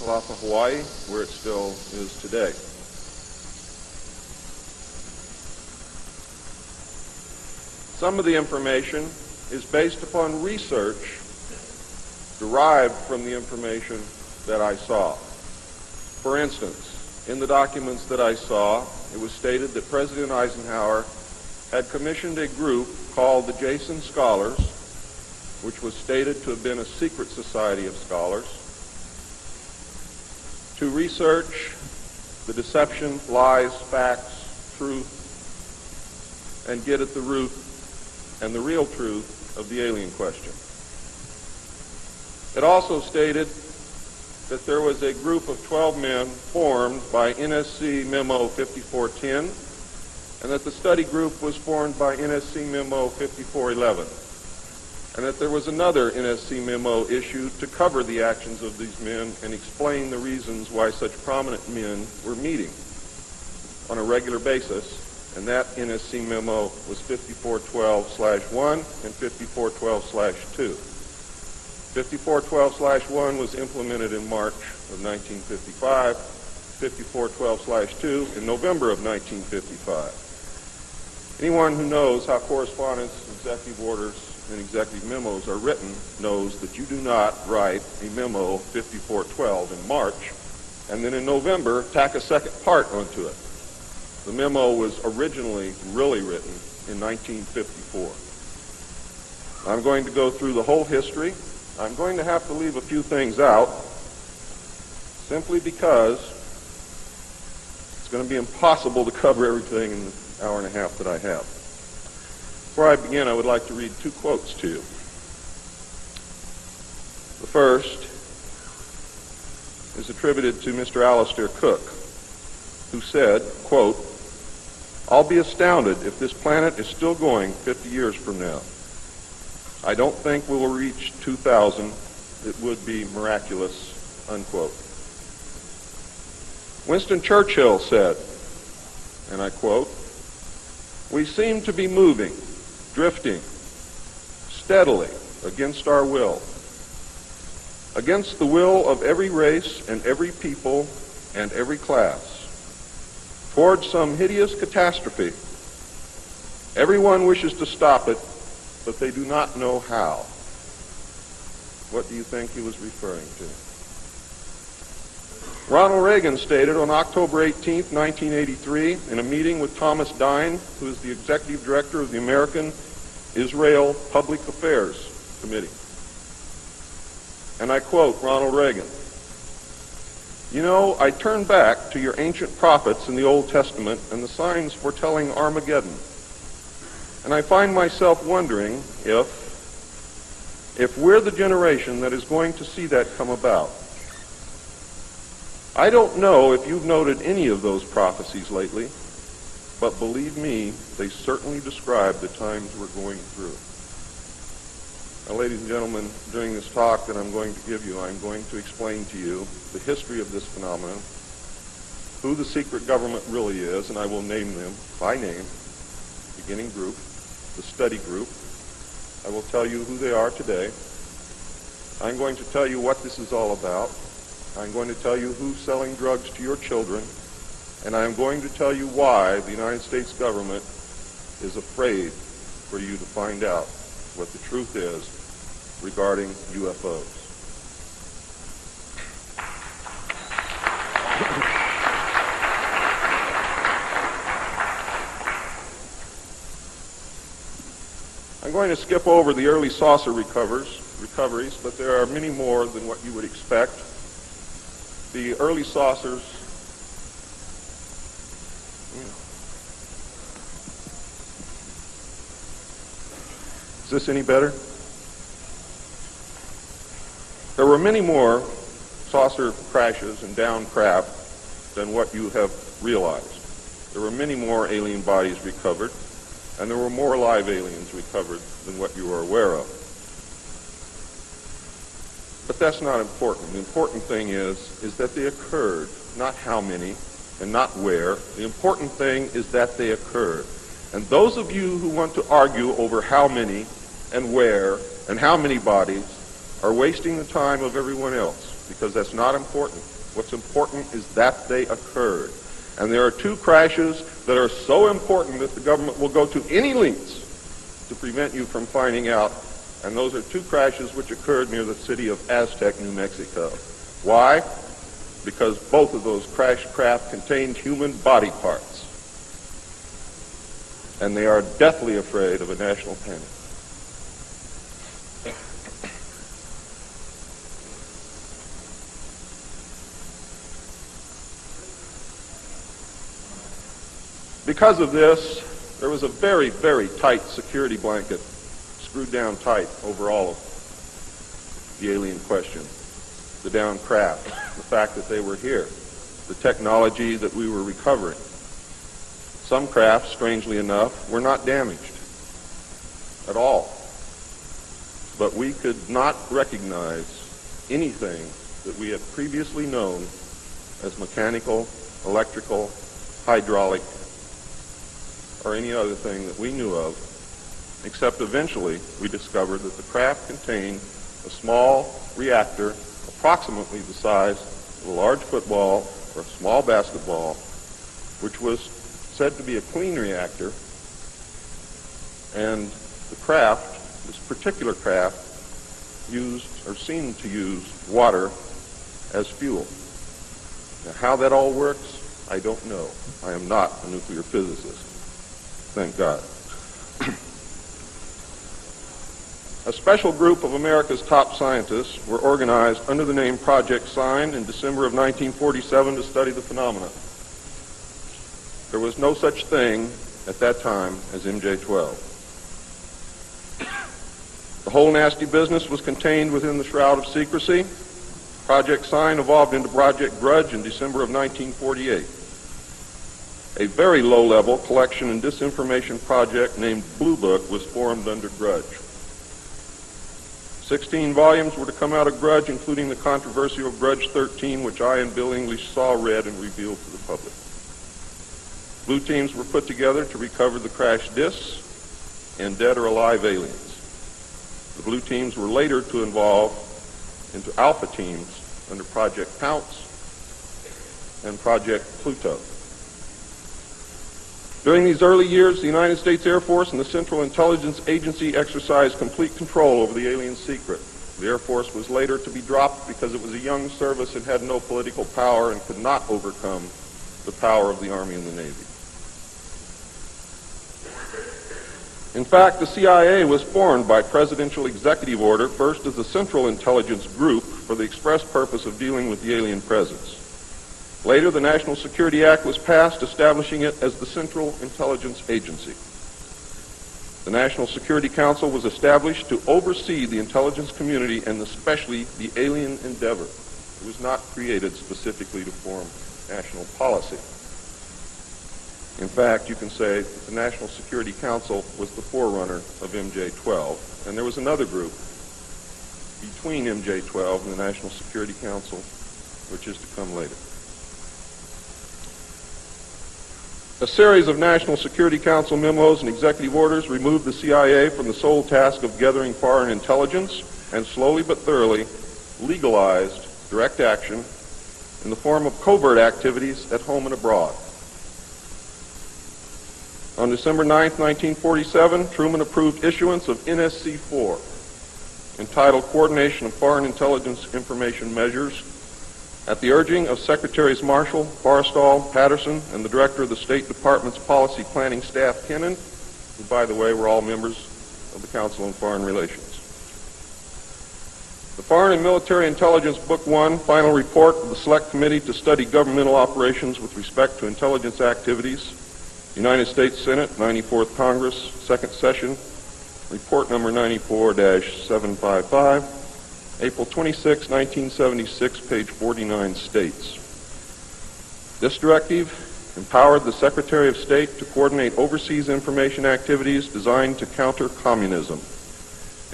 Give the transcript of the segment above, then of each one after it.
Kalaupapa, Hawaii, where it still is today. Some of the information is based upon research derived from the information that I saw. For instance, in the documents that I saw, it was stated that President Eisenhower had commissioned a group called the Jason Scholars, which was stated to have been a secret society of scholars, to research the deception, lies, facts, truth, and get at the root and the real truth of the alien question. It also stated that there was a group of 12 men formed by NSC Memo 5410, and that the study group was formed by NSC Memo 5411, and that there was another NSC memo issued to cover the actions of these men and explain the reasons why such prominent men were meeting on a regular basis, and that NSC memo was 5412/1 and 5412/2. 5412/1 was implemented in March of 1955, 5412/2 in November of 1955. Anyone who knows how correspondence, executive orders, and executive memos are written knows that you do not write a memo 5412 in March and then in November tack a second part onto it. The memo was originally really written in 1954. I'm going to go through the whole history. I'm going to have to leave a few things out simply because it's going to be impossible to cover everything in the hour and a half that I have. Before I begin, I would like to read two quotes to you. The first is attributed to Mr. Alistair Cooke, who said, quote, "I'll be astounded if this planet is still going 50 years from now. I don't think we will reach 2000. It would be miraculous," unquote. Winston Churchill said, and I quote, "We seem to be moving, drifting, steadily against our will, against the will of every race and every people and every class, towards some hideous catastrophe. Everyone wishes to stop it, but they do not know how." What do you think he was referring to? Ronald Reagan stated on October 18, 1983, in a meeting with Thomas Dine, who is the executive director of the American Israel Public Affairs Committee. And I quote Ronald Reagan, "You know, I turn back to your ancient prophets in the Old Testament and the signs foretelling Armageddon, and I find myself wondering if we're the generation that is going to see that come about. I don't know if you've noted any of those prophecies lately, but believe me, they certainly describe the times we're going through." Now, ladies and gentlemen, during this talk that I'm going to give you, I'm going to explain to you the history of this phenomenon, who the secret government really is, and I will name them by name, beginning group, the study group. I will tell you who they are today. I'm going to tell you what this is all about. I'm going to tell you who's selling drugs to your children, and I'm going to tell you why the United States government is afraid for you to find out what the truth is regarding UFOs. I'm going to skip over the early saucer recoveries, but there are many more than what you would expect. The early saucers Is this any better? There were many more saucer crashes and downed craft than what you have realized. There were many more alien bodies recovered, and there were more live aliens recovered than what you are aware of. But that's not important. The important thing is that they occurred, not how many and not where. The important thing is that they occurred. And those of you who want to argue over how many and where and how many bodies are wasting the time of everyone else, because that's not important. What's important is that they occurred. And there are two crashes that are so important that the government will go to any lengths to prevent you from finding out. And those are two crashes which occurred near the city of Aztec, New Mexico. Why? Because both of those crashed craft contained human body parts. And they are deathly afraid of a national panic. Because of this, there was a very, very tight security blanket screwed down tight over all of the alien question. The downed craft, the fact that they were here, the technology that we were recovering. Some craft, strangely enough, were not damaged at all. But we could not recognize anything that we had previously known as mechanical, electrical, hydraulic, or any other thing that we knew of, except eventually we discovered that the craft contained a small reactor approximately the size of a large football or a small basketball, which was said to be a clean reactor, and the craft, this particular craft, used or seemed to use water as fuel. Now, how that all works, I don't know. I am not a nuclear physicist. Thank God. A special group of America's top scientists were organized under the name Project Sign in December of 1947 to study the phenomena. There was no such thing at that time as MJ-12. The whole nasty business was contained within the shroud of secrecy. Project Sign evolved into Project Grudge in December of 1948. A very low-level collection and disinformation project named Blue Book was formed under Grudge. 16 volumes were to come out of Grudge, including the controversial Grudge 13, which I and Bill English saw, read, and revealed to the public. Blue teams were put together to recover the crashed discs and dead or alive aliens. The blue teams were later to evolve into alpha teams under Project Pounce and Project Pluto. During these early years, the United States Air Force and the Central Intelligence Agency exercised complete control over the alien secret. The Air Force was later to be dropped because it was a young service and had no political power and could not overcome the power of the Army and the Navy. In fact, the CIA was formed by presidential executive order, first as a Central Intelligence Group for the express purpose of dealing with the alien presence. Later, the National Security Act was passed, establishing it as the Central Intelligence Agency. The National Security Council was established to oversee the intelligence community and especially the alien endeavor. It was not created specifically to form national policy. In fact, you can say that the National Security Council was the forerunner of MJ-12, and there was another group between MJ-12 and the National Security Council, which is to come later. A series of National Security Council memos and executive orders removed the CIA from the sole task of gathering foreign intelligence and slowly but thoroughly legalized direct action in the form of covert activities at home and abroad. On December 9, 1947, Truman approved issuance of NSC-4, entitled Coordination of Foreign Intelligence Information Measures, at the urging of Secretaries Marshall, Forrestal, Patterson, and the Director of the State Department's Policy Planning Staff, Kennan, who, by the way, were all members of the Council on Foreign Relations. The Foreign and Military Intelligence Book 1, Final Report of the Select Committee to Study Governmental Operations with Respect to Intelligence Activities, United States Senate, 94th Congress, Second Session, Report number 94-755, April 26, 1976, page 49 states, this directive empowered the Secretary of State to coordinate overseas information activities designed to counter communism.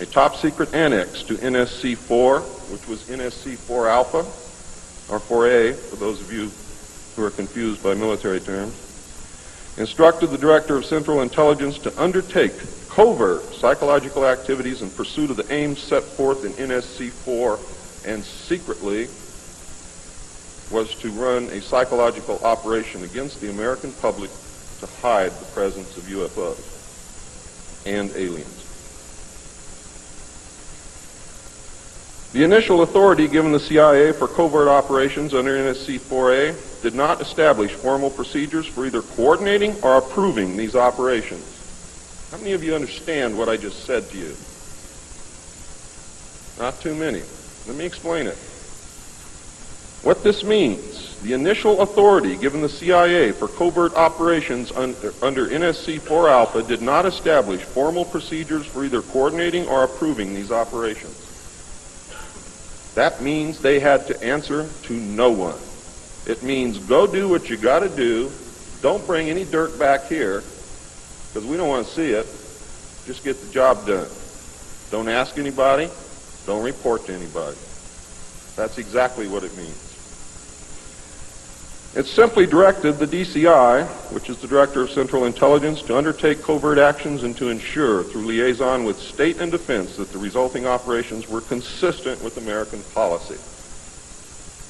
A top-secret annex to NSC-4, which was NSC-4 Alpha, or 4A, for those of you who are confused by military terms, instructed the Director of Central Intelligence to undertake covert psychological activities in pursuit of the aims set forth in NSC-4 and secretly was to run a psychological operation against the American public to hide the presence of UFOs and aliens. The initial authority given the CIA for covert operations under NSC 4A did not establish formal procedures for either coordinating or approving these operations. How many of you understand what I just said to you? Not too many. Let me explain it. What this means, the initial authority given the CIA for covert operations under NSC 4 Alpha did not establish formal procedures for either coordinating or approving these operations. That means they had to answer to no one. It means go do what you got to do. Don't bring any dirt back here because we don't want to see it. Just get the job done. Don't ask anybody. Don't report to anybody. That's exactly what it means. It simply directed the DCI, which is the Director of Central Intelligence, to undertake covert actions and to ensure, through liaison with state and defense, that the resulting operations were consistent with American policy.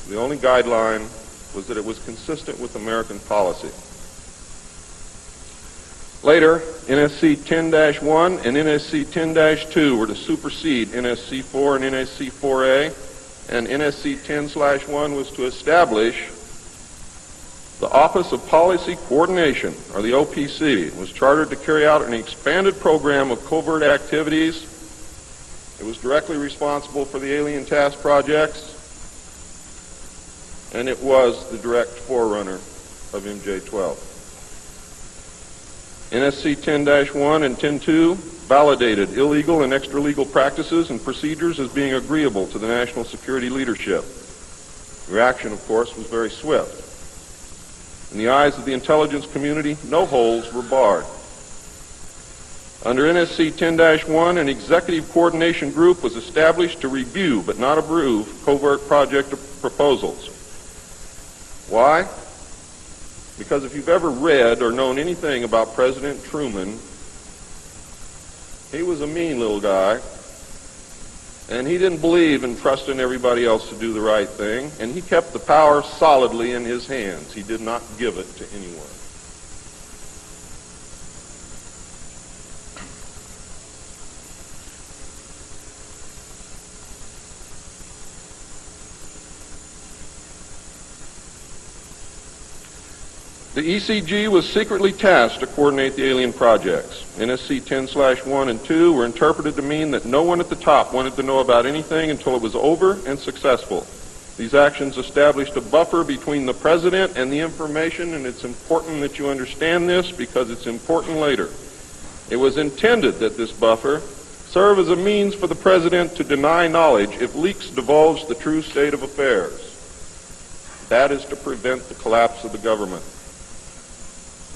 The only guideline was that it was consistent with American policy. Later, NSC 10-1 and NSC 10-2 were to supersede NSC 4 and NSC 4A, and NSC 10-1 was to establish the Office of Policy Coordination, or the OPC, was chartered to carry out an expanded program of covert activities. It was directly responsible for the alien task projects, and it was the direct forerunner of MJ-12. NSC 10-1 and 10-2 validated illegal and extra-legal practices and procedures as being agreeable to the national security leadership. The reaction, of course, was very swift. In the eyes of the intelligence community, no holes were barred. Under NSC 10-1, an executive coordination group was established to review but not approve covert project proposals. Why? Because if you've ever read or known anything about President Truman, he was a mean little guy, and he didn't believe in trusting everybody else to do the right thing, and he kept the power solidly in his hands. He did not give it to anyone. The ECG was secretly tasked to coordinate the alien projects. NSC 10-1 and 2 were interpreted to mean that no one at the top wanted to know about anything until it was over and successful. These actions established a buffer between the president and the information, and it's important that you understand this because it's important later. It was intended that this buffer serve as a means for the president to deny knowledge if leaks divulged the true state of affairs. That is to prevent the collapse of the government.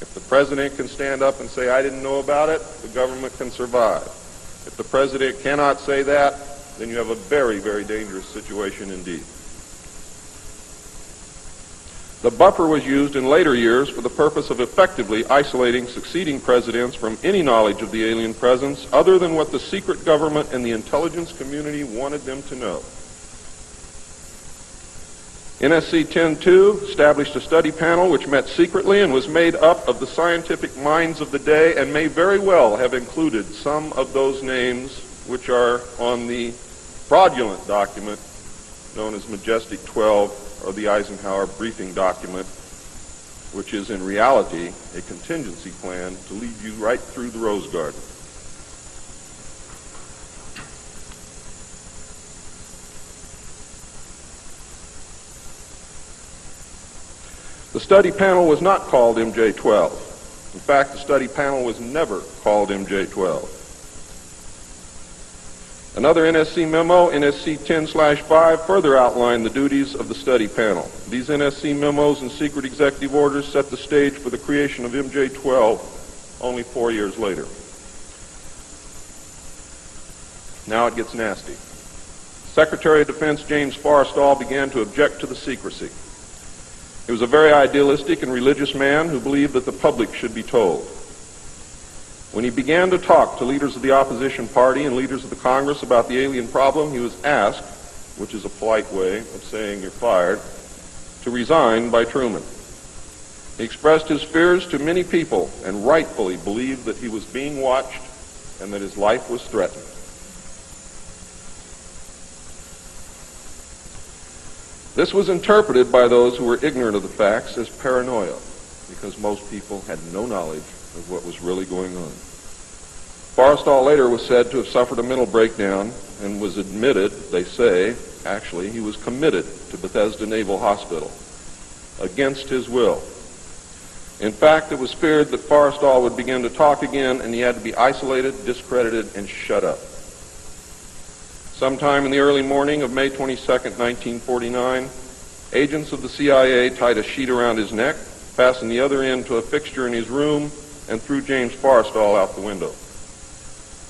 If the president can stand up and say, I didn't know about it, the government can survive. If the president cannot say that, then you have a very, very dangerous situation indeed. The buffer was used in later years for the purpose of effectively isolating succeeding presidents from any knowledge of the alien presence other than what the secret government and the intelligence community wanted them to know. NSC 10-2 established a study panel which met secretly and was made up of the scientific minds of the day and may very well have included some of those names which are on the fraudulent document known as Majestic 12 or the Eisenhower briefing document, which is in reality a contingency plan to lead you right through the Rose Garden. The study panel was not called MJ-12. In fact, the study panel was never called MJ-12. Another NSC memo, NSC 10-5, further outlined the duties of the study panel. These NSC memos and secret executive orders set the stage for the creation of MJ-12 only 4 years later. Now it gets nasty. Secretary of Defense James Forrestal began to object to the secrecy. He was a very idealistic and religious man who believed that the public should be told. When he began to talk to leaders of the opposition party and leaders of the Congress about the alien problem, he was asked, which is a polite way of saying you're fired, to resign by Truman. He expressed his fears to many people and rightfully believed that he was being watched and that his life was threatened. This was interpreted by those who were ignorant of the facts as paranoia, because most people had no knowledge of what was really going on. Forrestal later was said to have suffered a mental breakdown and was admitted, they say, actually, he was committed to Bethesda Naval Hospital against his will. In fact, it was feared that Forrestal would begin to talk again and he had to be isolated, discredited, and shut up. Sometime in the early morning of May 22nd, 1949, agents of the CIA tied a sheet around his neck, fastened the other end to a fixture in his room, and threw James Forrestal out the window.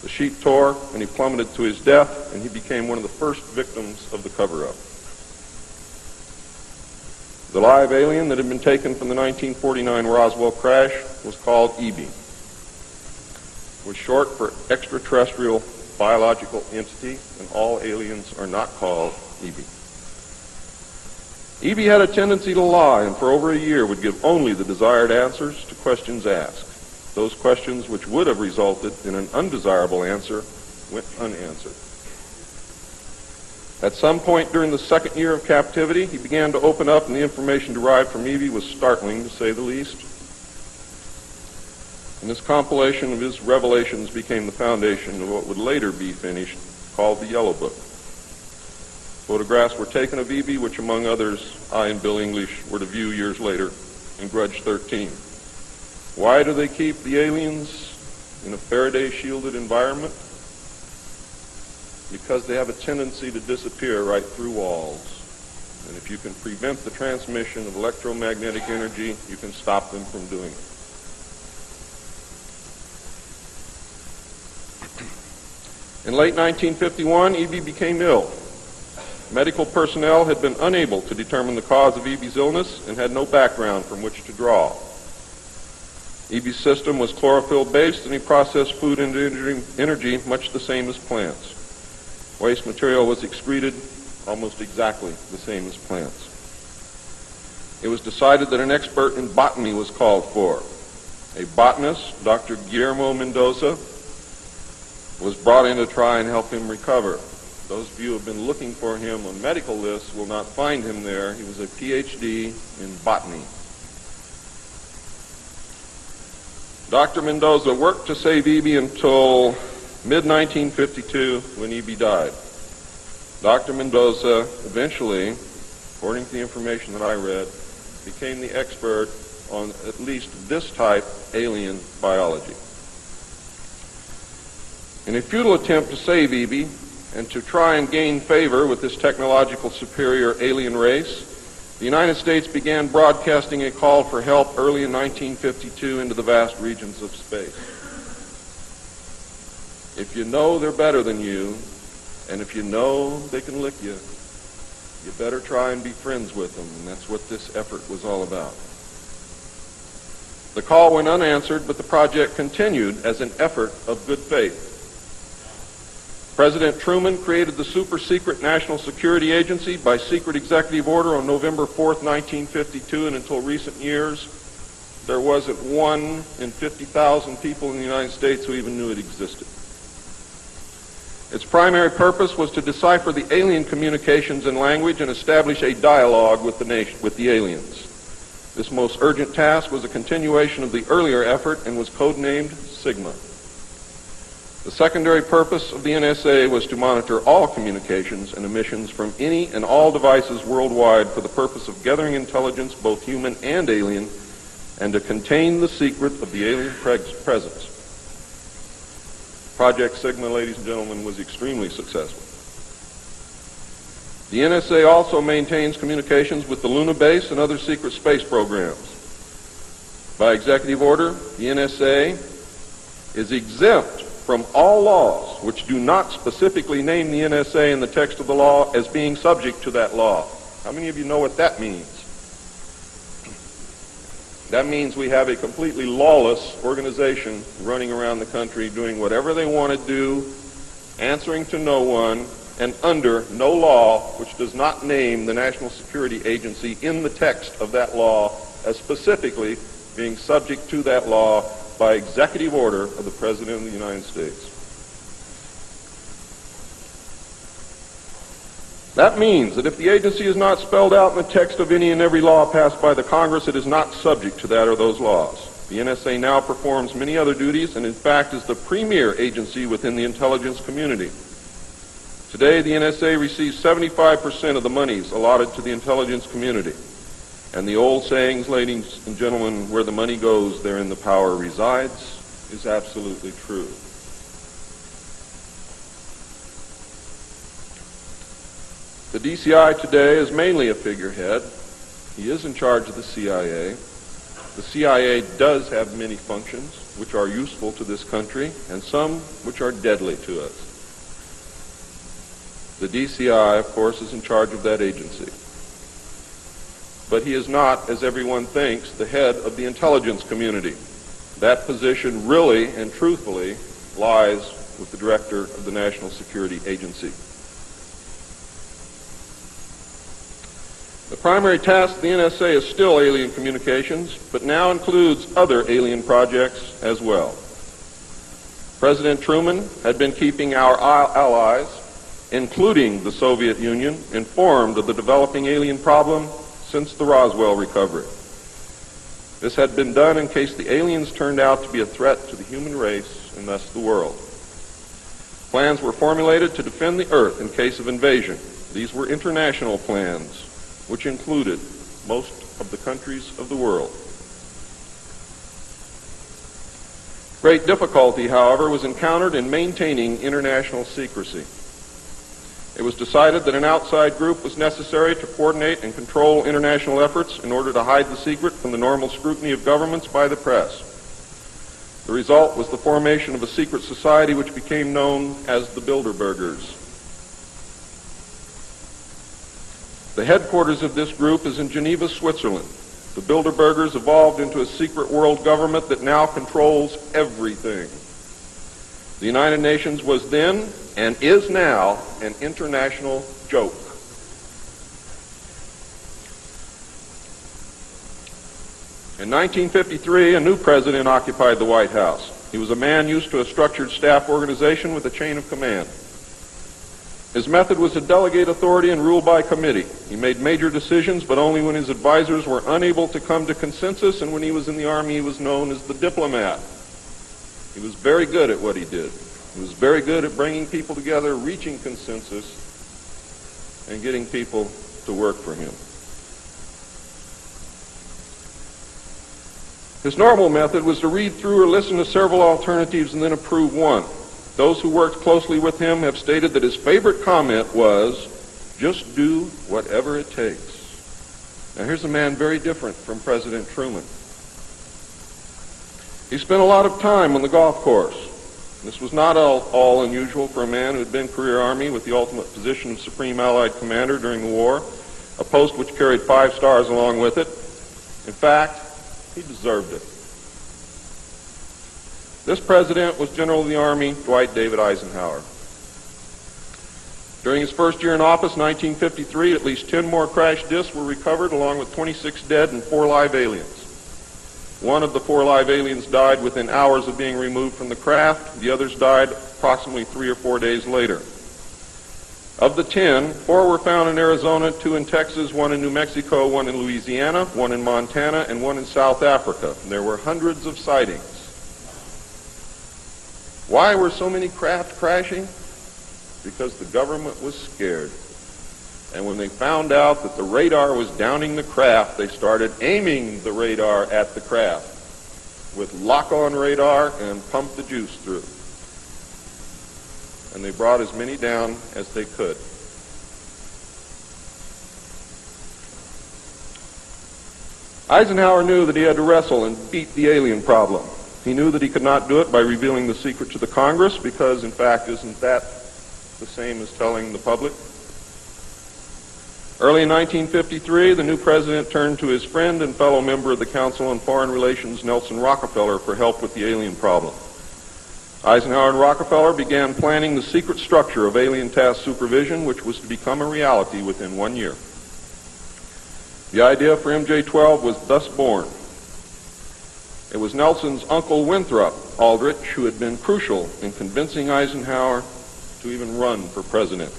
The sheet tore, and he plummeted to his death, and he became one of the first victims of the cover-up. The live alien that had been taken from the 1949 Roswell crash was called EB. It was short for extraterrestrial biological entity, and all aliens are not called EB. EB had a tendency to lie, and for over a year would give only the desired answers to questions asked. Those questions which would have resulted in an undesirable answer went unanswered. At some point during the second year of captivity, he began to open up, and the information derived from EB was startling, to say the least. And this compilation of his revelations became the foundation of what would later be finished, called the Yellow Book. Photographs were taken of EB, which among others, I and Bill English were to view years later in Grudge 13. Why do they keep the aliens in a Faraday-shielded environment? Because they have a tendency to disappear right through walls. And if you can prevent the transmission of electromagnetic energy, you can stop them from doing it. In late 1951, EB became ill. Medical personnel had been unable to determine the cause of EB's illness and had no background from which to draw. EB's system was chlorophyll-based, and he processed food into energy much the same as plants. Waste material was excreted almost exactly the same as plants. It was decided that an expert in botany was called for. A botanist, Dr. Guillermo Mendoza, was brought in to try and help him recover. Those of you who have been looking for him on medical lists will not find him there. He was a PhD in botany. Dr. Mendoza worked to save EB until mid-1952 when EB died. Dr. Mendoza eventually, according to the information that I read, became the expert on at least this type alien biology. In a futile attempt to save EB and to try and gain favor with this technological superior alien race, the United States began broadcasting a call for help early in 1952 into the vast regions of space. If you know they're better than you, and if you know they can lick you, you better try and be friends with them, and that's what this effort was all about. The call went unanswered, but the project continued as an effort of good faith. President Truman created the super-secret National Security Agency by secret executive order on November 4th, 1952, and until recent years, there wasn't one in 50,000 people in the United States who even knew it existed. Its primary purpose was to decipher the alien communications and language and establish a dialogue with the aliens. This most urgent task was a continuation of the earlier effort and was codenamed Sigma. The secondary purpose of the NSA was to monitor all communications and emissions from any and all devices worldwide for the purpose of gathering intelligence, both human and alien, and to contain the secret of the alien presence. Project Sigma, ladies and gentlemen, was extremely successful. The NSA also maintains communications with the Luna base and other secret space programs. By executive order, the NSA is exempt from all laws which do not specifically name the NSA in the text of the law as being subject to that law. How many of you know what that means? That means we have a completely lawless organization running around the country doing whatever they want to do, answering to no one, and under no law which does not name the National Security Agency in the text of that law as specifically being subject to that law by executive order of the President of the United States. That means that if the agency is not spelled out in the text of any and every law passed by the Congress, it is not subject to that or those laws. The NSA now performs many other duties and in fact is the premier agency within the intelligence community. Today, the NSA receives 75% of the monies allotted to the intelligence community. And the old sayings, ladies and gentlemen, where the money goes, therein the power resides, is absolutely true. The DCI today is mainly a figurehead. He is in charge of the CIA. The CIA does have many functions which are useful to this country and some which are deadly to us. The DCI, of course, is in charge of that agency. But he is not, as everyone thinks, the head of the intelligence community. That position really and truthfully lies with the director of the National Security Agency. The primary task of the NSA is still alien communications, but now includes other alien projects as well. President Truman had been keeping our allies, including the Soviet Union, informed of the developing alien problem since the Roswell recovery. This had been done in case the aliens turned out to be a threat to the human race and thus the world. Plans were formulated to defend the Earth in case of invasion. These were international plans, which included most of the countries of the world. Great difficulty, however, was encountered in maintaining international secrecy. It was decided that an outside group was necessary to coordinate and control international efforts in order to hide the secret from the normal scrutiny of governments by the press. The result was the formation of a secret society which became known as the Bilderbergers. The headquarters of this group is in Geneva, Switzerland. The Bilderbergers evolved into a secret world government that now controls everything. The United Nations was then, and is now, an international joke. In 1953, a new president occupied the White House. He was a man used to a structured staff organization with a chain of command. His method was to delegate authority and rule by committee. He made major decisions, but only when his advisors were unable to come to consensus, and when he was in the Army, he was known as the diplomat. He was very good at what he did. He was very good at bringing people together, reaching consensus, and getting people to work for him. His normal method was to read through or listen to several alternatives and then approve one. Those who worked closely with him have stated that his favorite comment was, "Just do whatever it takes." Now here's a man very different from President Truman. He spent a lot of time on the golf course. This was not all unusual for a man who had been career Army with the ultimate position of Supreme Allied Commander during the war, a post which carried 5 stars along with it. In fact, he deserved it. This president was General of the Army Dwight David Eisenhower. During his first year in office, 1953, at least 10 more crash disks were recovered, along with 26 dead and 4 live aliens. One of the 4 live aliens died within hours of being removed from the craft. The others died approximately 3 or 4 days later. Of the 10, 4 were found in Arizona, 2 in Texas, 1 in New Mexico, 1 in Louisiana, 1 in Montana, and 1 in South Africa. And there were hundreds of sightings. Why were so many craft crashing? Because the government was scared. And when they found out that the radar was downing the craft, they started aiming the radar at the craft with lock-on radar and pumped the juice through. And they brought as many down as they could. Eisenhower knew that he had to wrestle and beat the alien problem. He knew that he could not do it by revealing the secret to the Congress, because, in fact, isn't that the same as telling the public? Early in 1953, the new president turned to his friend and fellow member of the Council on Foreign Relations, Nelson Rockefeller, for help with the alien problem. Eisenhower and Rockefeller began planning the secret structure of alien task supervision, which was to become a reality within 1 year. The idea for MJ-12 was thus born. It was Nelson's uncle Winthrop Aldrich who had been crucial in convincing Eisenhower to even run for president.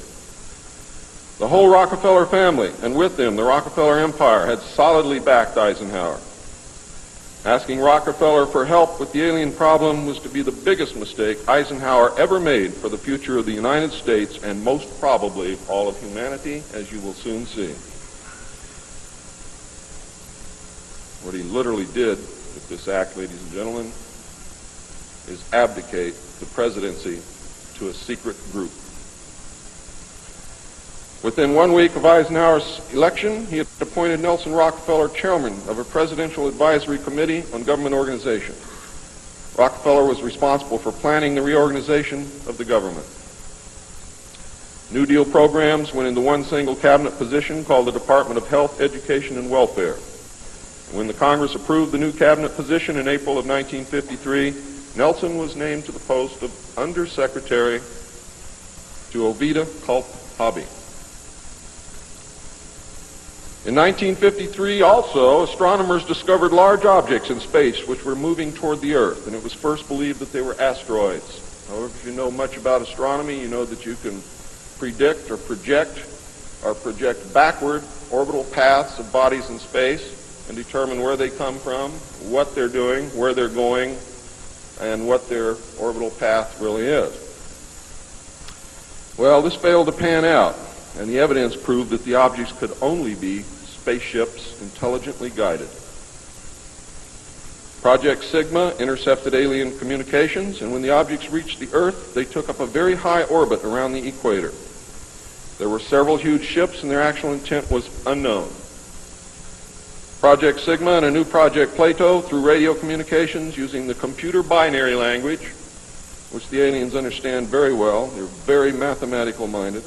The whole Rockefeller family, and with them the Rockefeller empire, had solidly backed Eisenhower. Asking Rockefeller for help with the alien problem was to be the biggest mistake Eisenhower ever made for the future of the United States and most probably all of humanity, as you will soon see. What he literally did with this act, ladies and gentlemen, is abdicate the presidency to a secret group. Within 1 week of Eisenhower's election, he had appointed Nelson Rockefeller chairman of a presidential advisory committee on government organization. Rockefeller was responsible for planning the reorganization of the government. New Deal programs went into one single cabinet position called the Department of Health, Education, and Welfare. When the Congress approved the new cabinet position in April of 1953, Nelson was named to the post of Undersecretary to Ovida Culp Hobby. In 1953, also, astronomers discovered large objects in space which were moving toward the Earth, and it was first believed that they were asteroids. However, if you know much about astronomy, you know that you can predict or project backward orbital paths of bodies in space and determine where they come from, what they're doing, where they're going, and what their orbital path really is. Well, this failed to pan out, and the evidence proved that the objects could only be spaceships intelligently guided. Project Sigma intercepted alien communications, and when the objects reached the Earth, they took up a very high orbit around the equator. There were several huge ships, and their actual intent was unknown. Project Sigma and a new Project Plato, through radio communications using the computer binary language, which the aliens understand very well, they're very mathematical minded,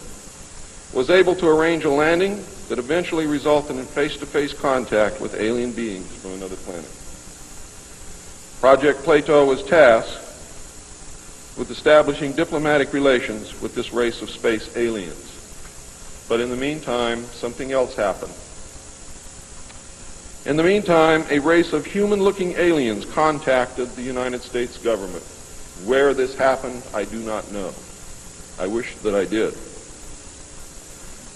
was able to arrange a landing that eventually resulted in face-to-face contact with alien beings from another planet. Project Plato was tasked with establishing diplomatic relations with this race of space aliens. But in the meantime, something else happened. In the meantime, a race of human-looking aliens contacted the United States government. Where this happened, I do not know. I wish that I did.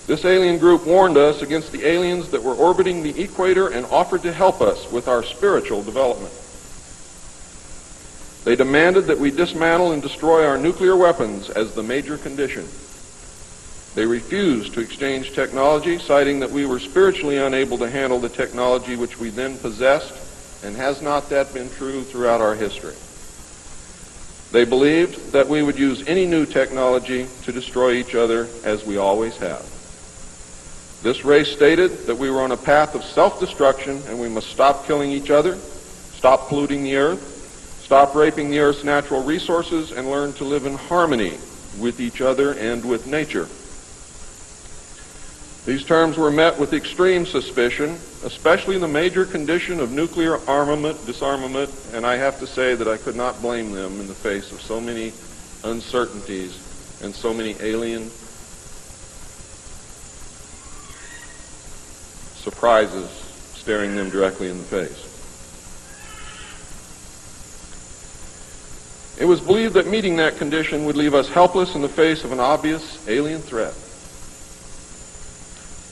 This alien group warned us against the aliens that were orbiting the equator and offered to help us with our spiritual development. They demanded that we dismantle and destroy our nuclear weapons as the major condition. They refused to exchange technology, citing that we were spiritually unable to handle the technology which we then possessed, and has not that been true throughout our history? They believed that we would use any new technology to destroy each other, as we always have. This race stated that we were on a path of self-destruction and we must stop killing each other, stop polluting the earth, stop raping the earth's natural resources, and learn to live in harmony with each other and with nature. These terms were met with extreme suspicion, especially the major condition of nuclear armament, disarmament, and I have to say that I could not blame them in the face of so many uncertainties and so many alien surprises staring them directly in the face. It was believed that meeting that condition would leave us helpless in the face of an obvious alien threat.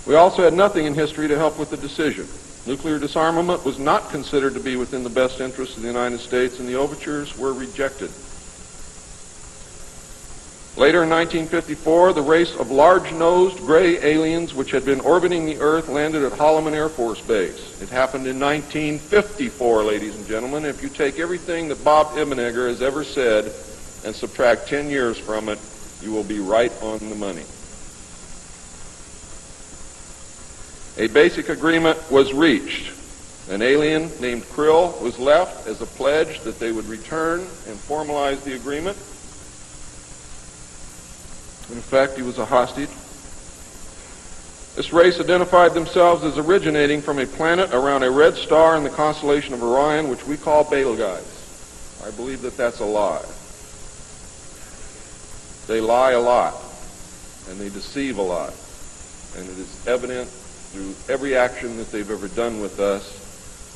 We also had nothing in history to help with the decision. Nuclear disarmament was not considered to be within the best interests of the United States, and the overtures were rejected. Later in 1954, the race of large-nosed gray aliens which had been orbiting the Earth landed at Holloman Air Force Base. It happened in 1954, ladies and gentlemen. If you take everything that Bob Ebenegger has ever said and subtract 10 years from it, you will be right on the money. A basic agreement was reached. An alien named Krill was left as a pledge that they would return and formalize the agreement. In fact, he was a hostage. This race identified themselves as originating from a planet around a red star in the constellation of Orion, which we call Betelgeuse. I believe that that's a lie. They lie a lot, and they deceive a lot. And it is evident through every action that they've ever done with us.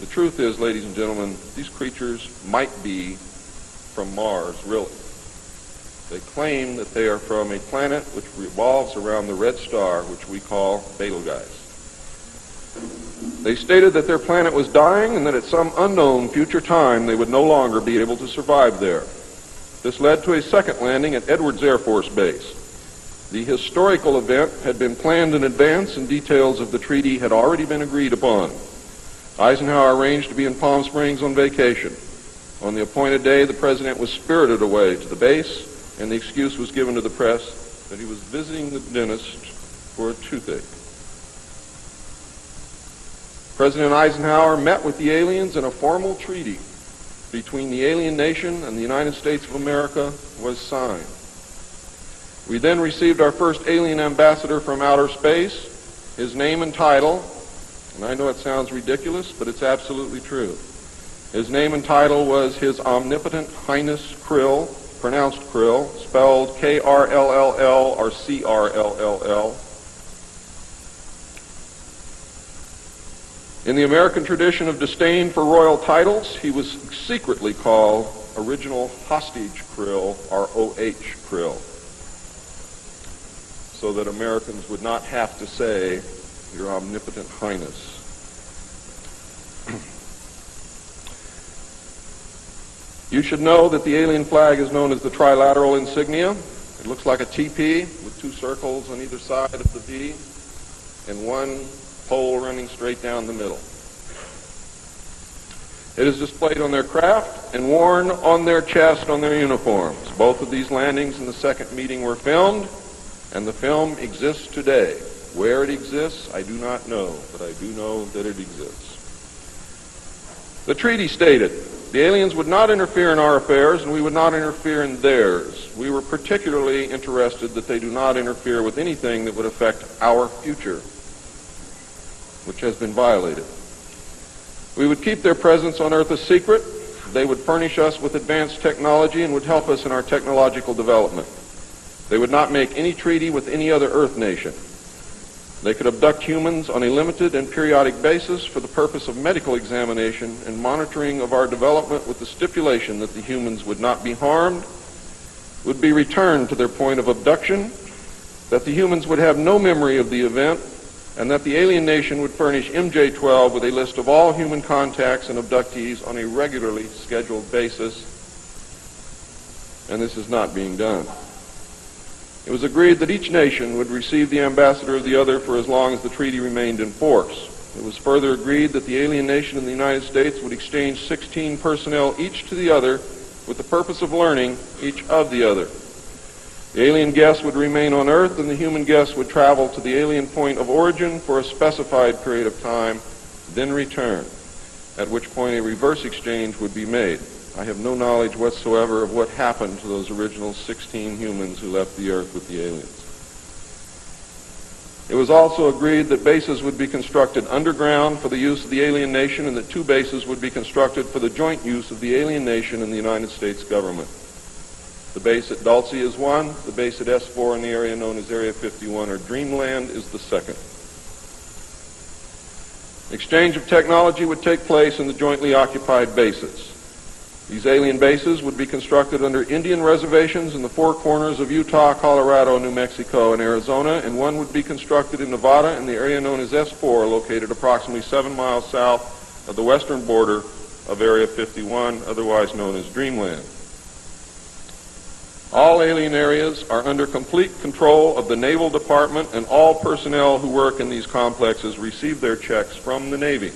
The truth is, ladies and gentlemen, these creatures might be from Mars, really. They claim that they are from a planet which revolves around the red star, which we call Betelgeuse. They stated that their planet was dying and that at some unknown future time they would no longer be able to survive there. This led to a second landing at Edwards Air Force Base. The historical event had been planned in advance and details of the treaty had already been agreed upon. Eisenhower arranged to be in Palm Springs on vacation. On the appointed day, the president was spirited away to the base, and the excuse was given to the press that he was visiting the dentist for a toothache. President Eisenhower met with the aliens, and a formal treaty between the alien nation and the United States of America was signed. We then received our first alien ambassador from outer space. His name and title, and I know it sounds ridiculous, but it's absolutely true. His name and title was His Omnipotent Highness Krill, pronounced Krill, spelled K-R-L-L-L or C-R-L-L-L. In the American tradition of disdain for royal titles, he was secretly called Original Hostage Krill, or O.H. Krill, so that Americans would not have to say, Your Omnipotent Highness. You should know that the alien flag is known as the trilateral insignia. It looks like a TP with two circles on either side of the V and one pole running straight down the middle. It is displayed on their craft and worn on their chest on their uniforms. Both of these landings in the second meeting were filmed, and the film exists today. Where it exists, I do not know, but I do know that it exists. The treaty stated, the aliens would not interfere in our affairs, and we would not interfere in theirs. We were particularly interested that they do not interfere with anything that would affect our future, which has been violated. We would keep their presence on Earth a secret. They would furnish us with advanced technology and would help us in our technological development. They would not make any treaty with any other Earth nation. They could abduct humans on a limited and periodic basis for the purpose of medical examination and monitoring of our development, with the stipulation that the humans would not be harmed, would be returned to their point of abduction, that the humans would have no memory of the event, and that the alien nation would furnish MJ-12 with a list of all human contacts and abductees on a regularly scheduled basis. And this is not being done. It was agreed that each nation would receive the ambassador of the other for as long as the treaty remained in force. It was further agreed that the alien nation and the United States would exchange 16 personnel each to the other with the purpose of learning each of the other. The alien guests would remain on Earth, and the human guests would travel to the alien point of origin for a specified period of time, then return, at which point a reverse exchange would be made. I have no knowledge whatsoever of what happened to those original 16 humans who left the Earth with the aliens. It was also agreed that bases would be constructed underground for the use of the alien nation, and that 2 bases would be constructed for the joint use of the alien nation and the United States government. The base at Dulce is one. The base at S4 in the area known as Area 51 or Dreamland is the second. Exchange of technology would take place in the jointly occupied bases. These alien bases would be constructed under Indian reservations in the 4 corners of Utah, Colorado, New Mexico, and Arizona, and one would be constructed in Nevada in the area known as S4, located approximately 7 miles south of the western border of Area 51, otherwise known as Dreamland. All alien areas are under complete control of the Naval Department, and all personnel who work in these complexes receive their checks from the Navy.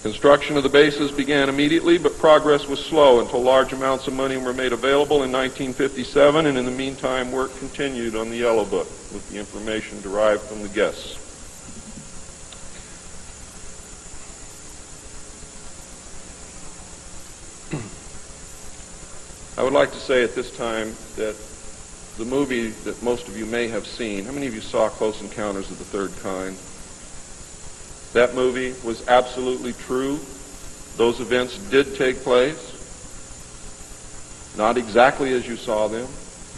Construction of the bases began immediately, but progress was slow until large amounts of money were made available in 1957, and in the meantime work continued on the Yellow Book with the information derived from the guests. I would like to say at this time that the movie that most of you may have seen, how many of you saw Close Encounters of the Third Kind? That movie was absolutely true. Those events did take place, not exactly as you saw them,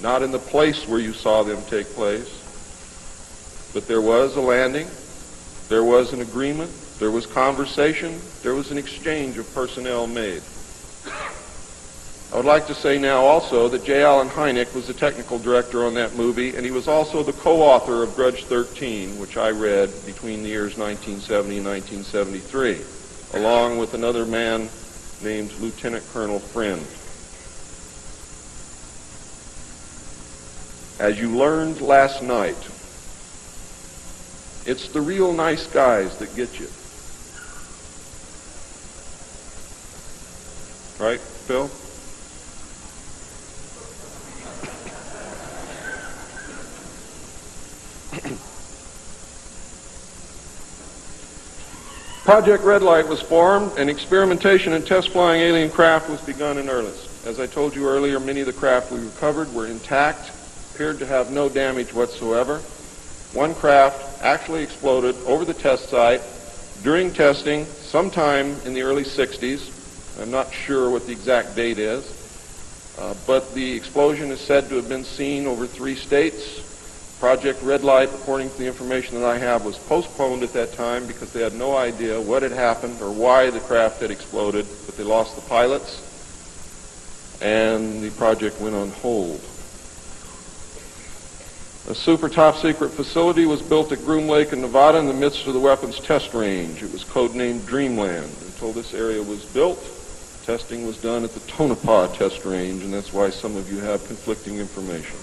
not in the place where you saw them take place, but there was a landing, there was an agreement, there was conversation, there was an exchange of personnel made. I would like to say now also that J. Allen Hynek was the technical director on that movie, and he was also the co-author of Grudge 13, which I read between the years 1970 and 1973, along with another man named Lieutenant Colonel Friend. As you learned last night, it's the real nice guys that get you. Right, Phil? Project Red Light was formed, and experimentation and test flying alien craft was begun in earnest. As I told you earlier, many of the craft we recovered were intact, appeared to have no damage whatsoever. One craft actually exploded over the test site during testing sometime in the early 60s. I'm not sure what the exact date is, but the explosion is said to have been seen over 3 states. Project Red Light, according to the information that I have, was postponed at that time because they had no idea what had happened or why the craft had exploded, but they lost the pilots, and the project went on hold. A super top-secret facility was built at Groom Lake in Nevada in the midst of the weapons test range. It was codenamed Dreamland. Until this area was built, testing was done at the Tonopah test range, and that's why some of you have conflicting information.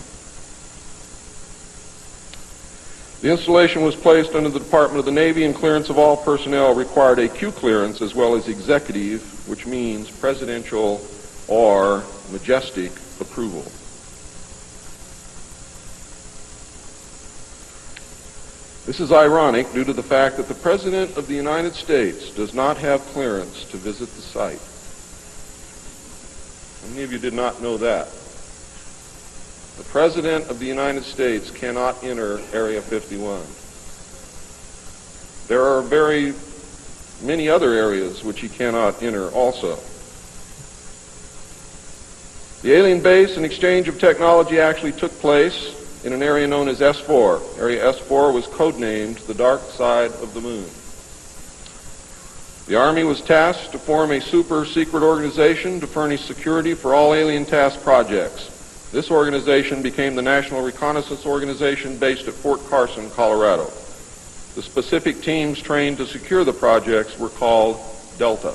The installation was placed under the Department of the Navy, and clearance of all personnel required a Q clearance as well as executive, which means presidential or majestic approval. This is ironic due to the fact that the President of the United States does not have clearance to visit the site. How many of you did not know that? The President of the United States cannot enter Area 51. There are very many other areas which he cannot enter also. The alien base and exchange of technology actually took place in an area known as S4. Area S4 was codenamed the Dark Side of the Moon. The Army was tasked to form a super-secret organization to furnish security for all alien task projects. This organization became the National Reconnaissance Organization based at Fort Carson, Colorado. The specific teams trained to secure the projects were called Delta.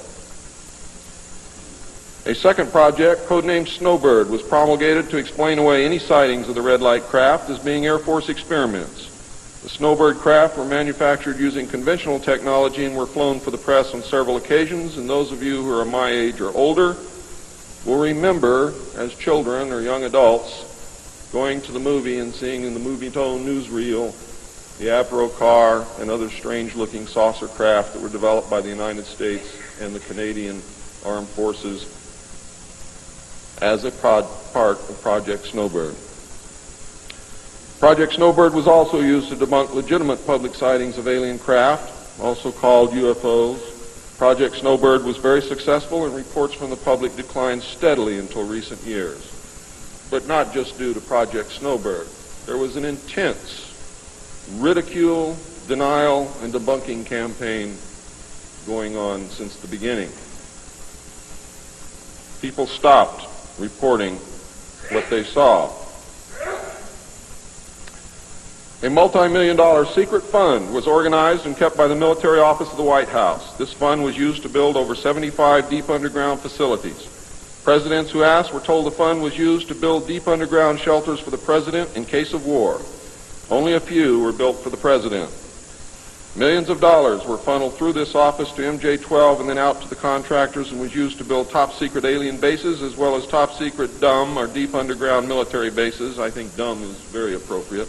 A second project, codenamed Snowbird, was promulgated to explain away any sightings of the red light craft as being Air Force experiments. The Snowbird craft were manufactured using conventional technology and were flown for the press on several occasions, and those of you who are my age or older will remember, as children or young adults, going to the movie and seeing in the Movietone newsreel the Avro car and other strange-looking saucer craft that were developed by the United States and the Canadian Armed Forces as a part of Project Snowbird. Project Snowbird was also used to debunk legitimate public sightings of alien craft, also called UFOs. Project Snowbird was very successful, and reports from the public declined steadily until recent years. But not just due to Project Snowbird. There was an intense ridicule, denial, and debunking campaign going on since the beginning. People stopped reporting what they saw. A multi-million-dollar secret fund was organized and kept by the military office of the White House. This fund was used to build over 75 deep underground facilities. Presidents who asked were told the fund was used to build deep underground shelters for the president in case of war. Only a few were built for the president. Millions of dollars were funneled through this office to MJ-12 and then out to the contractors, and was used to build top-secret alien bases as well as top-secret dumb or deep underground military bases. I think dumb is very appropriate.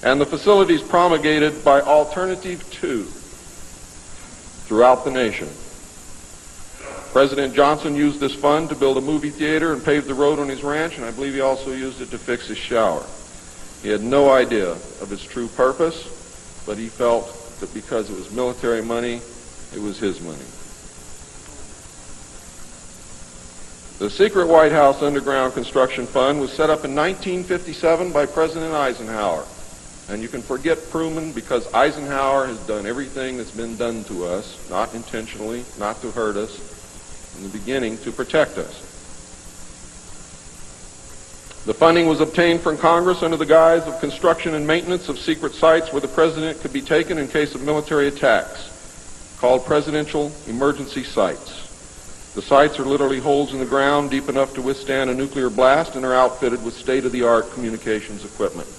And the facilities promulgated by Alternative 2 throughout the nation. President Johnson used this fund to build a movie theater and pave the road on his ranch, and I believe he also used it to fix his shower. He had no idea of its true purpose, but he felt that because it was military money, it was his money. The secret White House underground construction fund was set up in 1957 by President Eisenhower. And you can forget Truman because Eisenhower has done everything that's been done to us, not intentionally, not to hurt us, in the beginning to protect us. The funding was obtained from Congress under the guise of construction and maintenance of secret sites where the president could be taken in case of military attacks, called presidential emergency sites. The sites are literally holes in the ground deep enough to withstand a nuclear blast and are outfitted with state-of-the-art communications equipment.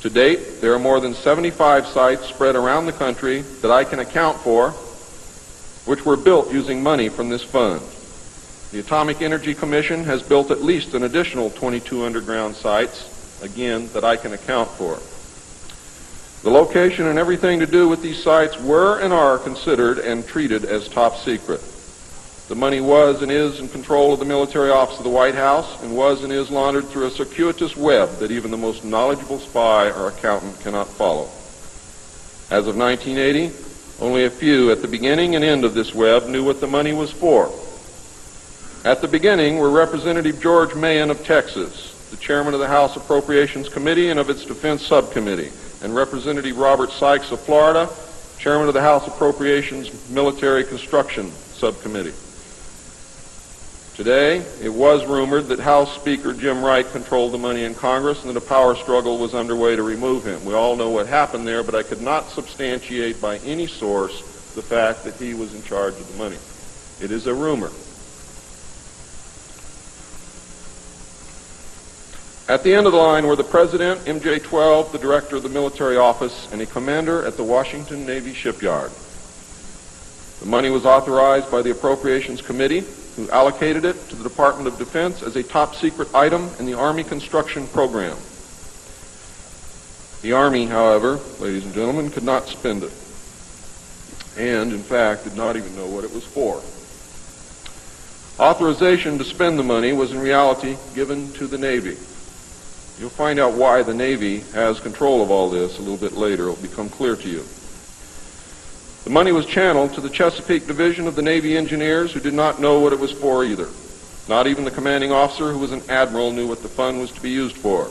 To date, there are more than 75 sites spread around the country that I can account for, which were built using money from this fund. The Atomic Energy Commission has built at least an additional 22 underground sites, again, that I can account for. The location and everything to do with these sites were and are considered and treated as top secret. The money was and is in control of the military office of the White House and was and is laundered through a circuitous web that even the most knowledgeable spy or accountant cannot follow. As of 1980, only a few at the beginning and end of this web knew what the money was for. At the beginning were Representative George Mahan of Texas, the chairman of the House Appropriations Committee and of its Defense Subcommittee, and Representative Robert Sykes of Florida, chairman of the House Appropriations Military Construction Subcommittee. Today, it was rumored that House Speaker Jim Wright controlled the money in Congress and that a power struggle was underway to remove him. We all know what happened there, but I could not substantiate by any source the fact that he was in charge of the money. It is a rumor. At the end of the line were the President, MJ-12, the Director of the Military Office, and a commander at the Washington Navy Shipyard. The money was authorized by the Appropriations Committee, who allocated it to the Department of Defense as a top-secret item in the Army construction program. The Army, however, ladies and gentlemen, could not spend it, and, in fact, did not even know what it was for. Authorization to spend the money was in reality given to the Navy. You'll find out why the Navy has control of all this a little bit later. It'll become clear to you. The money was channeled to the Chesapeake Division of the Navy Engineers, who did not know what it was for either. Not even the commanding officer, who was an admiral, knew what the fund was to be used for.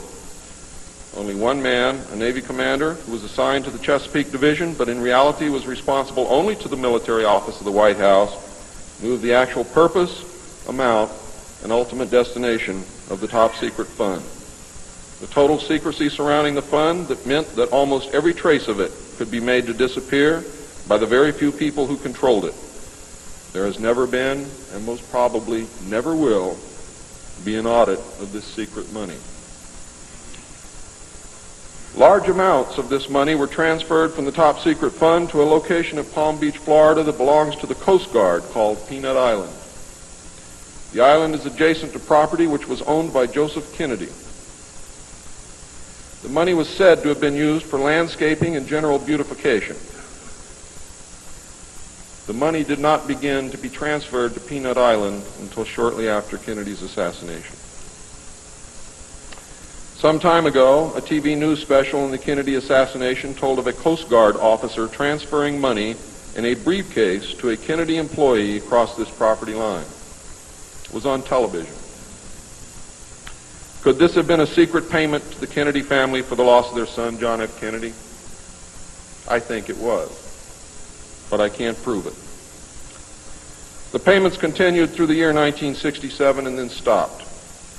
Only one man, a Navy commander, who was assigned to the Chesapeake Division, but in reality was responsible only to the military office of the White House, knew of the actual purpose, amount, and ultimate destination of the top-secret fund. The total secrecy surrounding the fund that meant that almost every trace of it could be made to disappear by the very few people who controlled it. There has never been, and most probably never will, be an audit of this secret money. Large amounts of this money were transferred from the top secret fund to a location at Palm Beach, Florida that belongs to the Coast Guard called Peanut Island. The island is adjacent to property which was owned by Joseph Kennedy. The money was said to have been used for landscaping and general beautification. The money did not begin to be transferred to Peanut Island until shortly after Kennedy's assassination. Some time ago, a TV news special on the Kennedy assassination told of a Coast Guard officer transferring money in a briefcase to a Kennedy employee across this property line. It was on television. Could this have been a secret payment to the Kennedy family for the loss of their son, John F. Kennedy? I think it was, but I can't prove it. The payments continued through the year 1967 and then stopped.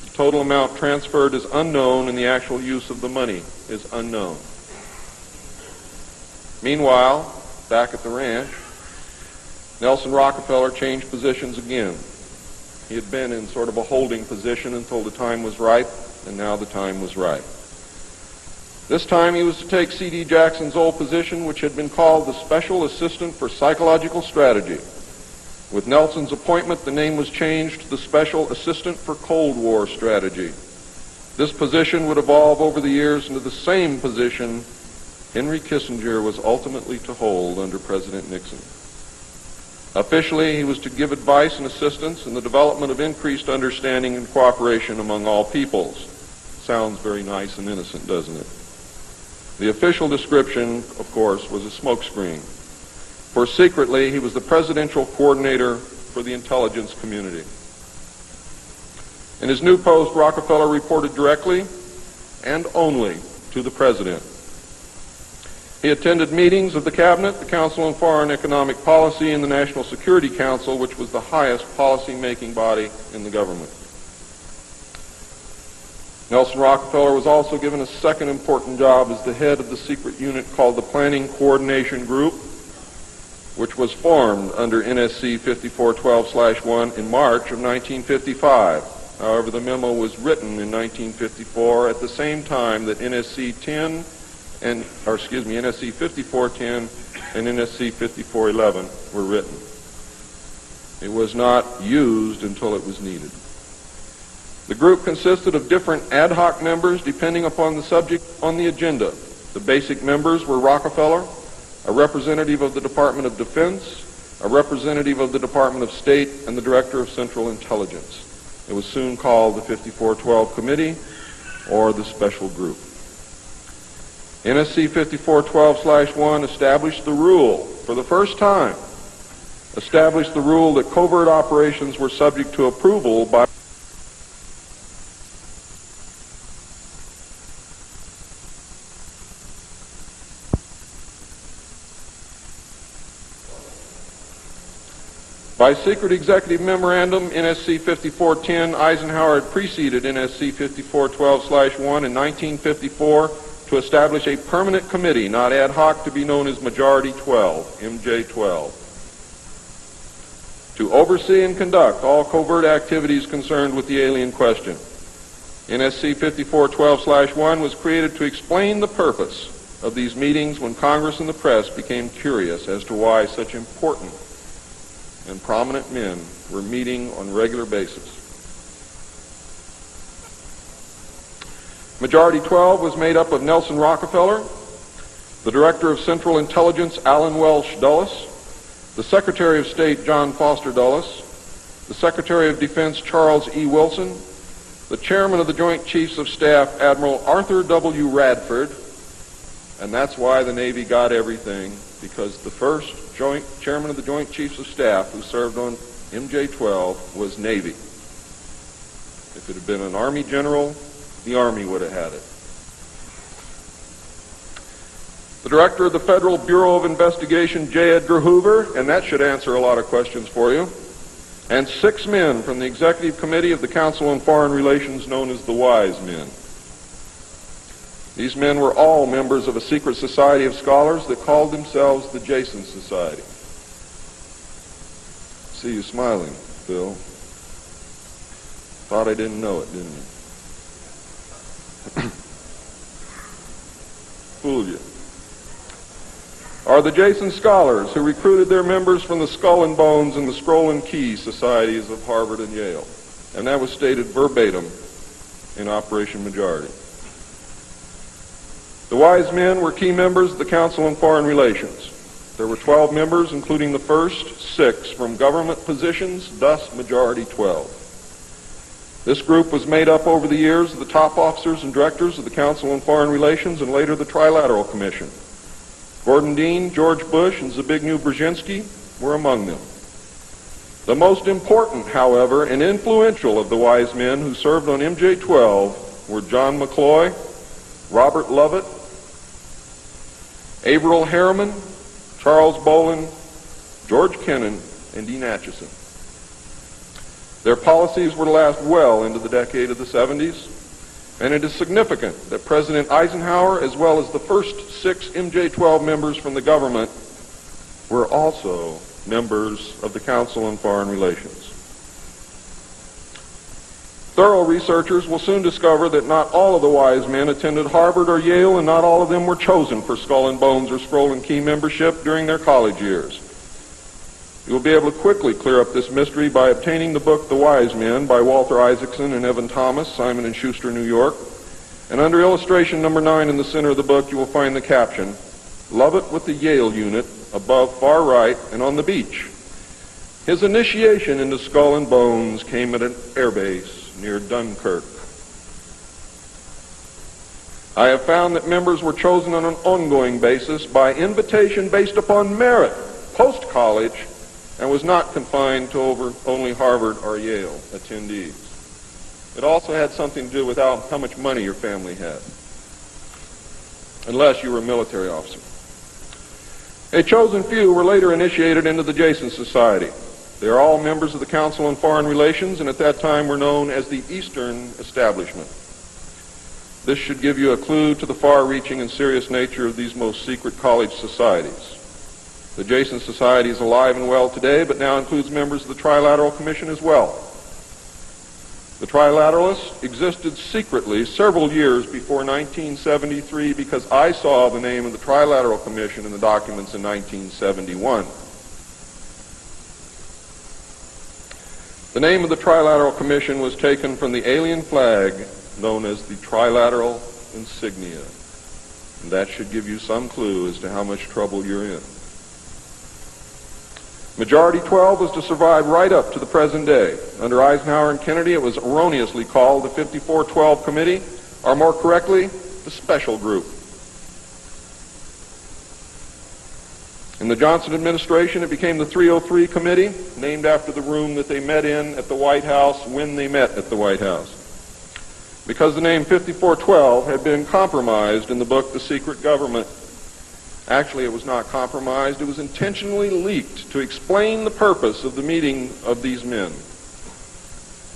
The total amount transferred is unknown and the actual use of the money is unknown. Meanwhile, back at the ranch, Nelson Rockefeller changed positions again. He had been in sort of a holding position until the time was ripe, and now the time was right. This time he was to take C.D. Jackson's old position, which had been called the Special Assistant for Psychological Strategy. With Nelson's appointment, the name was changed to the Special Assistant for Cold War Strategy. This position would evolve over the years into the same position Henry Kissinger was ultimately to hold under President Nixon. Officially, he was to give advice and assistance in the development of increased understanding and cooperation among all peoples. Sounds very nice and innocent, doesn't it? The official description, of course, was a smokescreen. For secretly, he was the presidential coordinator for the intelligence community. In his new post, Rockefeller reported directly and only to the President. He attended meetings of the Cabinet, the Council on Foreign Economic Policy, and the National Security Council, which was the highest policy-making body in the government. Nelson Rockefeller was also given a second important job as the head of the secret unit called the Planning Coordination Group, which was formed under NSC 5412/1 in March of 1955. However, the memo was written in 1954 at the same time that NSC 5410 and NSC 5411 were written. It was not used until it was needed. The group consisted of different ad hoc members depending upon the subject on the agenda. The basic members were Rockefeller, a representative of the Department of Defense, a representative of the Department of State, and the Director of Central Intelligence. It was soon called the 5412 Committee, or the Special Group. NSC 5412/1 established the rule, for the first time, established the rule that covert operations were subject to approval by By secret executive memorandum, NSC 5410, Eisenhower had preceded NSC 5412/1 in 1954 to establish a permanent committee, not ad hoc, to be known as Majority 12, MJ12, to oversee and conduct all covert activities concerned with the alien question. NSC 5412/1 was created to explain the purpose of these meetings when Congress and the press became curious as to why such important and prominent men were meeting on a regular basis. Majority 12 was made up of Nelson Rockefeller, the Director of Central Intelligence, Allen Welsh Dulles, the Secretary of State, John Foster Dulles, the Secretary of Defense, Charles E. Wilson, the Chairman of the Joint Chiefs of Staff, Admiral Arthur W. Radford, and that's why the Navy got everything, because the first Chairman of the Joint Chiefs of Staff who served on MJ-12 was Navy. If it had been an Army general, the Army would have had it. The Director of the Federal Bureau of Investigation, J. Edgar Hoover, and that should answer a lot of questions for you, and 6 men from the Executive Committee of the Council on Foreign Relations known as the Wise Men. These men were all members of a secret society of scholars that called themselves the Jason Society. See you smiling, Phil. Thought I didn't know it, didn't you? Fooled you. Are the Jason scholars who recruited their members from the Skull and Bones and the Scroll and Key societies of Harvard and Yale. And that was stated verbatim in Operation Majority. The Wise Men were key members of the Council on Foreign Relations. There were 12 members, including the first 6 from government positions, thus Majority 12. This group was made up over the years of the top officers and directors of the Council on Foreign Relations and later the Trilateral Commission. Gordon Dean, George Bush, and Zbigniew Brzezinski were among them. The most important, however, and influential of the Wise Men who served on MJ-12 were John McCloy, Robert Lovett, Averill Harriman, Charles Bolin, George Kennan, and Dean Acheson. Their policies were to last well into the decade of the 70s, and it is significant that President Eisenhower, as well as the first 6 MJ-12 members from the government, were also members of the Council on Foreign Relations. Thorough researchers will soon discover that not all of the Wise Men attended Harvard or Yale, and not all of them were chosen for Skull and Bones or Scroll and Key membership during their college years. You will be able to quickly clear up this mystery by obtaining the book The Wise Men by Walter Isaacson and Evan Thomas, Simon & Schuster, New York. And under illustration number 9 in the center of the book, you will find the caption, "Lovett with the Yale unit, above far right and on the beach. His initiation into Skull and Bones came at an airbase near Dunkirk." I have found that members were chosen on an ongoing basis by invitation based upon merit, post-college, and was not confined to only Harvard or Yale attendees. It also had something to do with how much money your family had, unless you were a military officer. A chosen few were later initiated into the Jason Society. They are all members of the Council on Foreign Relations, and at that time were known as the Eastern Establishment. This should give you a clue to the far-reaching and serious nature of these most secret college societies. The Jason Society is alive and well today, but now includes members of the Trilateral Commission as well. The Trilateralists existed secretly several years before 1973 because I saw the name of the Trilateral Commission in the documents in 1971. The name of the Trilateral Commission was taken from the alien flag known as the Trilateral Insignia. And that should give you some clue as to how much trouble you're in. Majority 12 was to survive right up to the present day. Under Eisenhower and Kennedy, it was erroneously called the 5412 Committee, or more correctly, the Special Group. In the Johnson administration, it became the 303 Committee, named after the room that they met in at the White House when they met at the White House. Because the name 5412 had been compromised in the book The Secret Government. Actually, it was not compromised. It was intentionally leaked to explain the purpose of the meeting of these men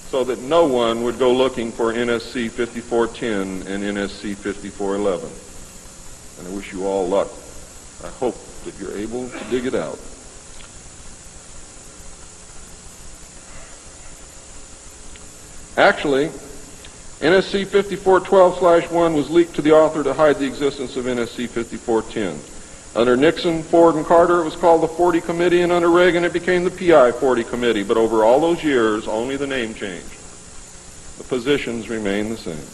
so that no one would go looking for NSC 5410 and NSC 5411. And I wish you all luck. I hope that you're able to dig it out. Actually, NSC 5412/1 was leaked to the author to hide the existence of NSC 5410. Under Nixon, Ford, and Carter, it was called the 40 Committee, and under Reagan, it became the PI 40 Committee. But over all those years, only the name changed. The positions remained the same.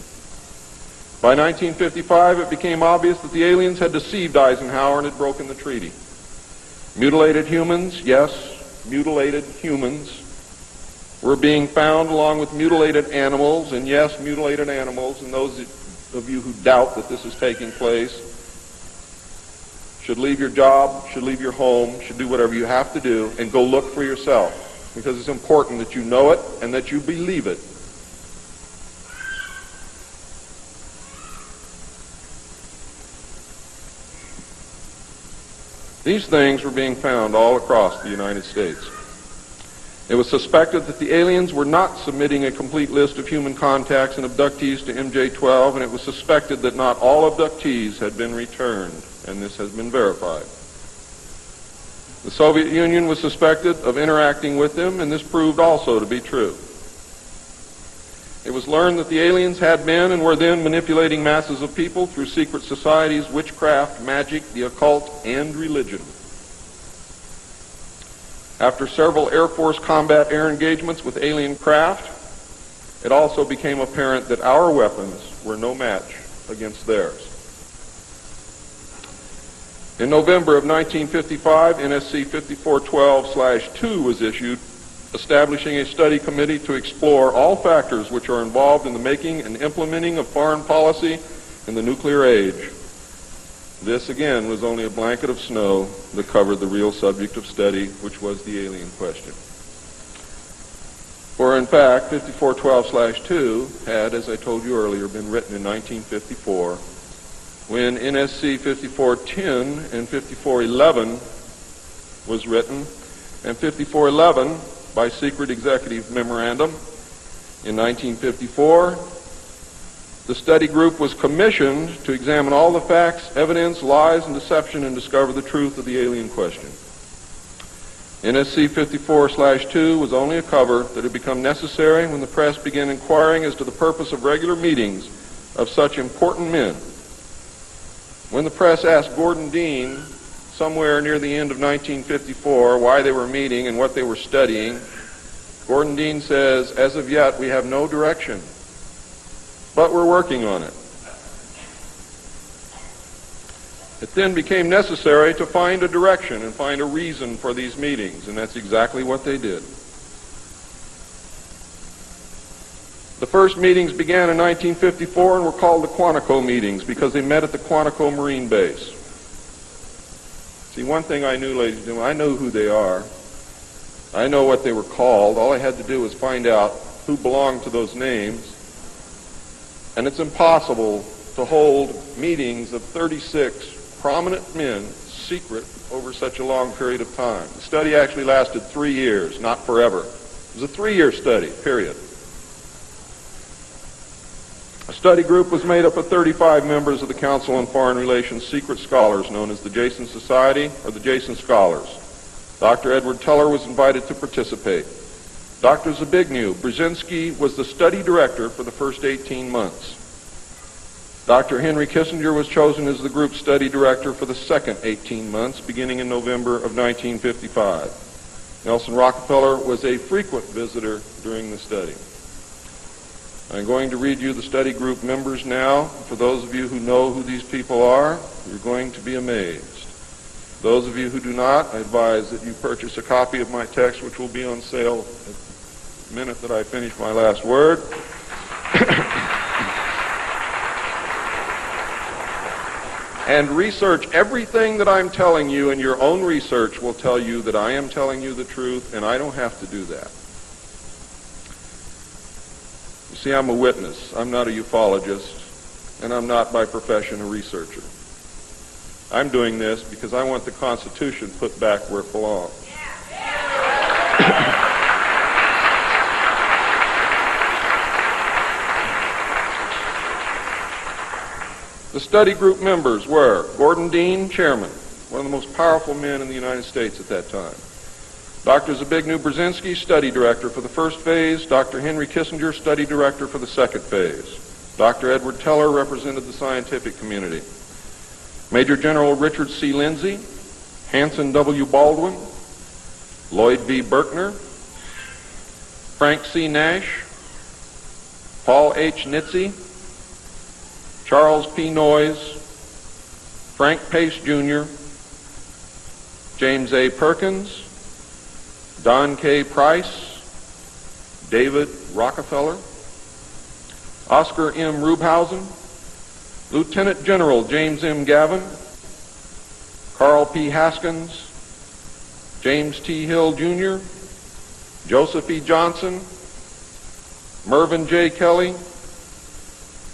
By 1955, it became obvious that the aliens had deceived Eisenhower and had broken the treaty. Mutilated humans, yes, mutilated humans, were being found along with mutilated animals, and yes, mutilated animals, and those of you who doubt that this is taking place should leave your job, should leave your home, should do whatever you have to do, and go look for yourself, because it's important that you know it and that you believe it. These things were being found all across the United States. It was suspected that the aliens were not submitting a complete list of human contacts and abductees to MJ-12, and it was suspected that not all abductees had been returned, and this has been verified. The Soviet Union was suspected of interacting with them, and this proved also to be true. It was learned that the aliens had been and were then manipulating masses of people through secret societies, witchcraft, magic, the occult, and religion. After several Air Force combat air engagements with alien craft, it also became apparent that our weapons were no match against theirs. In November of 1955, NSC 5412/2 was issued, establishing a study committee to explore all factors which are involved in the making and implementing of foreign policy in the nuclear age. This, again, was only a blanket of snow that covered the real subject of study, which was the alien question. For, in fact, 5412/2 had, as I told you earlier, been written in 1954, when NSC 5410 and 5411 was written, and 5411, by secret executive memorandum in 1954, the study group was commissioned to examine all the facts, evidence, lies, and deception and discover the truth of the alien question. NSC 54/2 was only a cover that had become necessary when the press began inquiring as to the purpose of regular meetings of such important men. When the press asked Gordon Dean, somewhere near the end of 1954, why they were meeting and what they were studying, Gordon Dean says, "As of yet, we have no direction, but we're working on it." It then became necessary to find a direction and find a reason for these meetings, and that's exactly what they did. The first meetings began in 1954 and were called the Quantico meetings because they met at the Quantico Marine Base. See, one thing I knew, ladies and gentlemen, I know who they are. I know what they were called. All I had to do was find out who belonged to those names And it's impossible to hold meetings of 36 prominent men secret over such a long period of time. The study actually lasted 3 years, not forever. It was a 3-year study, period. A study group was made up of 35 members of the Council on Foreign Relations secret scholars known as the Jason Society or the Jason Scholars. Dr. Edward Teller was invited to participate. Dr. Zbigniew Brzezinski was the study director for the first 18 months. Dr. Henry Kissinger was chosen as the group study director for the second 18 months, beginning in November of 1955. Nelson Rockefeller was a frequent visitor during the study. I'm going to read you the study group members now. For those of you who know who these people are, you're going to be amazed. Those of you who do not, I advise that you purchase a copy of my text, which will be on sale at the minute that I finish my last word. And research everything that I'm telling you, and your own research will tell you that I am telling you the truth, and I don't have to do that. You see, I'm a witness. I'm not a ufologist, and I'm not by profession a researcher. I'm doing this because I want the Constitution put back where it belongs. The study group members were Gordon Dean, chairman, one of the most powerful men in the United States at that time. Dr. Zbigniew Brzezinski, study director for the first phase. Dr. Henry Kissinger, study director for the second phase. Dr. Edward Teller represented the scientific community. Major General Richard C. Lindsay, Hanson W. Baldwin, Lloyd V. Berkner, Frank C. Nash, Paul H. Nitze, Charles P. Noyes, Frank Pace Jr., James A. Perkins, Don K. Price, David Rockefeller, Oscar M. Rubhausen, Lieutenant General James M. Gavin, Carl P. Haskins, James T. Hill Jr., Joseph E. Johnson, Mervyn J. Kelly,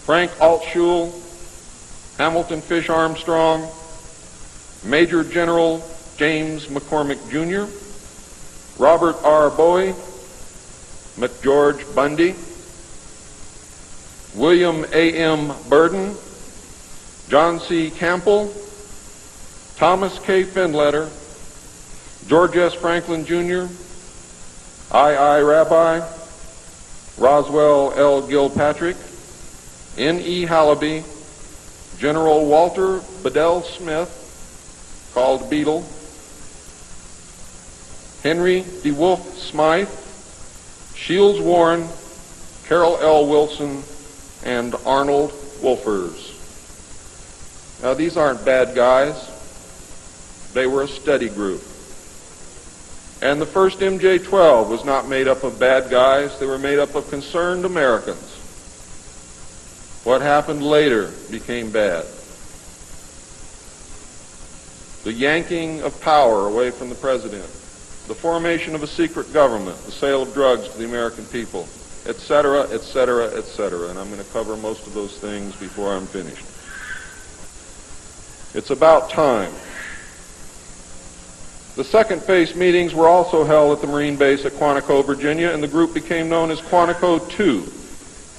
Frank Altschul, Hamilton Fish Armstrong, Major General James McCormick Jr., Robert R. Bowie, McGeorge Bundy, William A. M. Burden, John C. Campbell, Thomas K. Findletter, George S. Franklin Jr., I. Rabbi, Roswell L. Gilpatrick, N.E. Hallaby, General Walter Bedell Smith, called Beadle, Henry DeWolf Smythe, Shields Warren, Carroll L. Wilson, and Arnold Wolfers. Now, these aren't bad guys. They were a study group. And the first MJ-12 was not made up of bad guys. They were made up of concerned Americans. What happened later became bad. The yanking of power away from the president, the formation of a secret government, the sale of drugs to the American people, etc., etc., etc. And I'm going to cover most of those things before I'm finished. It's about time. The second phase meetings were also held at the Marine base at Quantico, Virginia, and the group became known as Quantico II.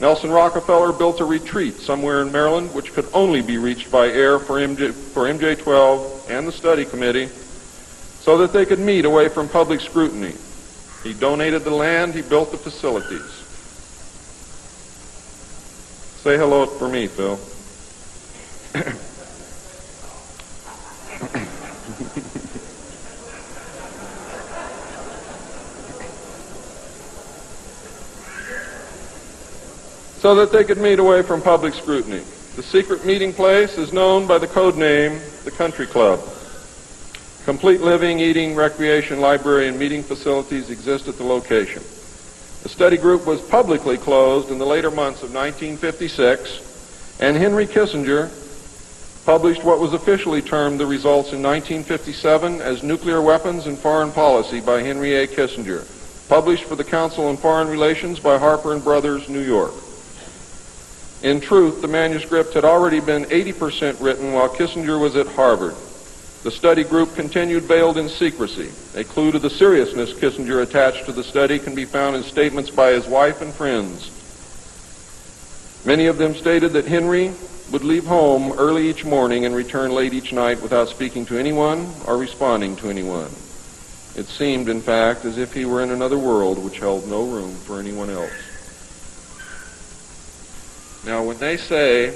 Nelson Rockefeller built a retreat somewhere in Maryland which could only be reached by air for MJ-12 and the study committee so that they could meet away from public scrutiny. He donated the land, he built the facilities. Say hello for me, Phil. So that they could meet away from public scrutiny. The secret meeting place is known by the code name, the Country Club. Complete living, eating, recreation, library, and meeting facilities exist at the location. The study group was publicly closed in the later months of 1956, and Henry Kissinger published what was officially termed the results in 1957 as Nuclear Weapons and Foreign Policy by Henry A. Kissinger, published for the Council on Foreign Relations by Harper & Brothers, New York. In truth, the manuscript had already been 80% written while Kissinger was at Harvard. The study group continued veiled in secrecy. A clue to the seriousness Kissinger attached to the study can be found in statements by his wife and friends. Many of them stated that Henry would leave home early each morning and return late each night without speaking to anyone or responding to anyone. It seemed, in fact, as if he were in another world which held no room for anyone else. Now, when they say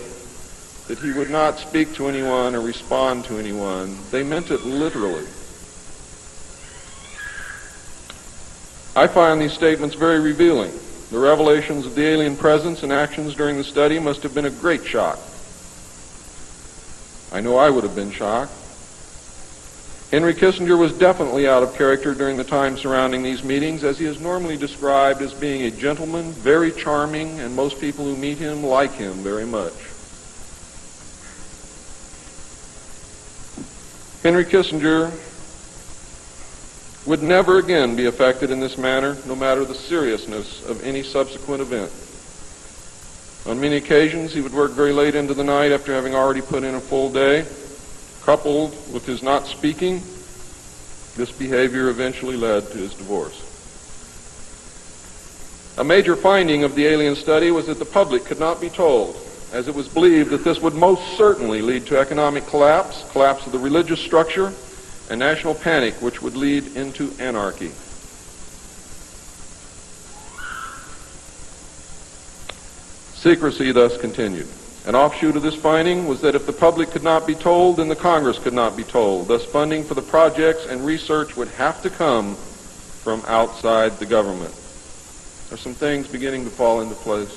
that he would not speak to anyone or respond to anyone, they meant it literally. I find these statements very revealing. The revelations of the alien presence and actions during the study must have been a great shock. I know I would have been shocked. Henry Kissinger was definitely out of character during the time surrounding these meetings, as he is normally described as being a gentleman, very charming, and most people who meet him like him very much. Henry Kissinger would never again be affected in this manner, no matter the seriousness of any subsequent event. On many occasions, he would work very late into the night after having already put in a full day. Coupled with his not speaking, this behavior eventually led to his divorce. A major finding of the alien study was that the public could not be told, as it was believed that this would most certainly lead to economic collapse of the religious structure, and national panic, which would lead into anarchy. Secrecy thus continued. An offshoot of this finding was that if the public could not be told, then the Congress could not be told. Thus, funding for the projects and research would have to come from outside the government. There's some things beginning to fall into place.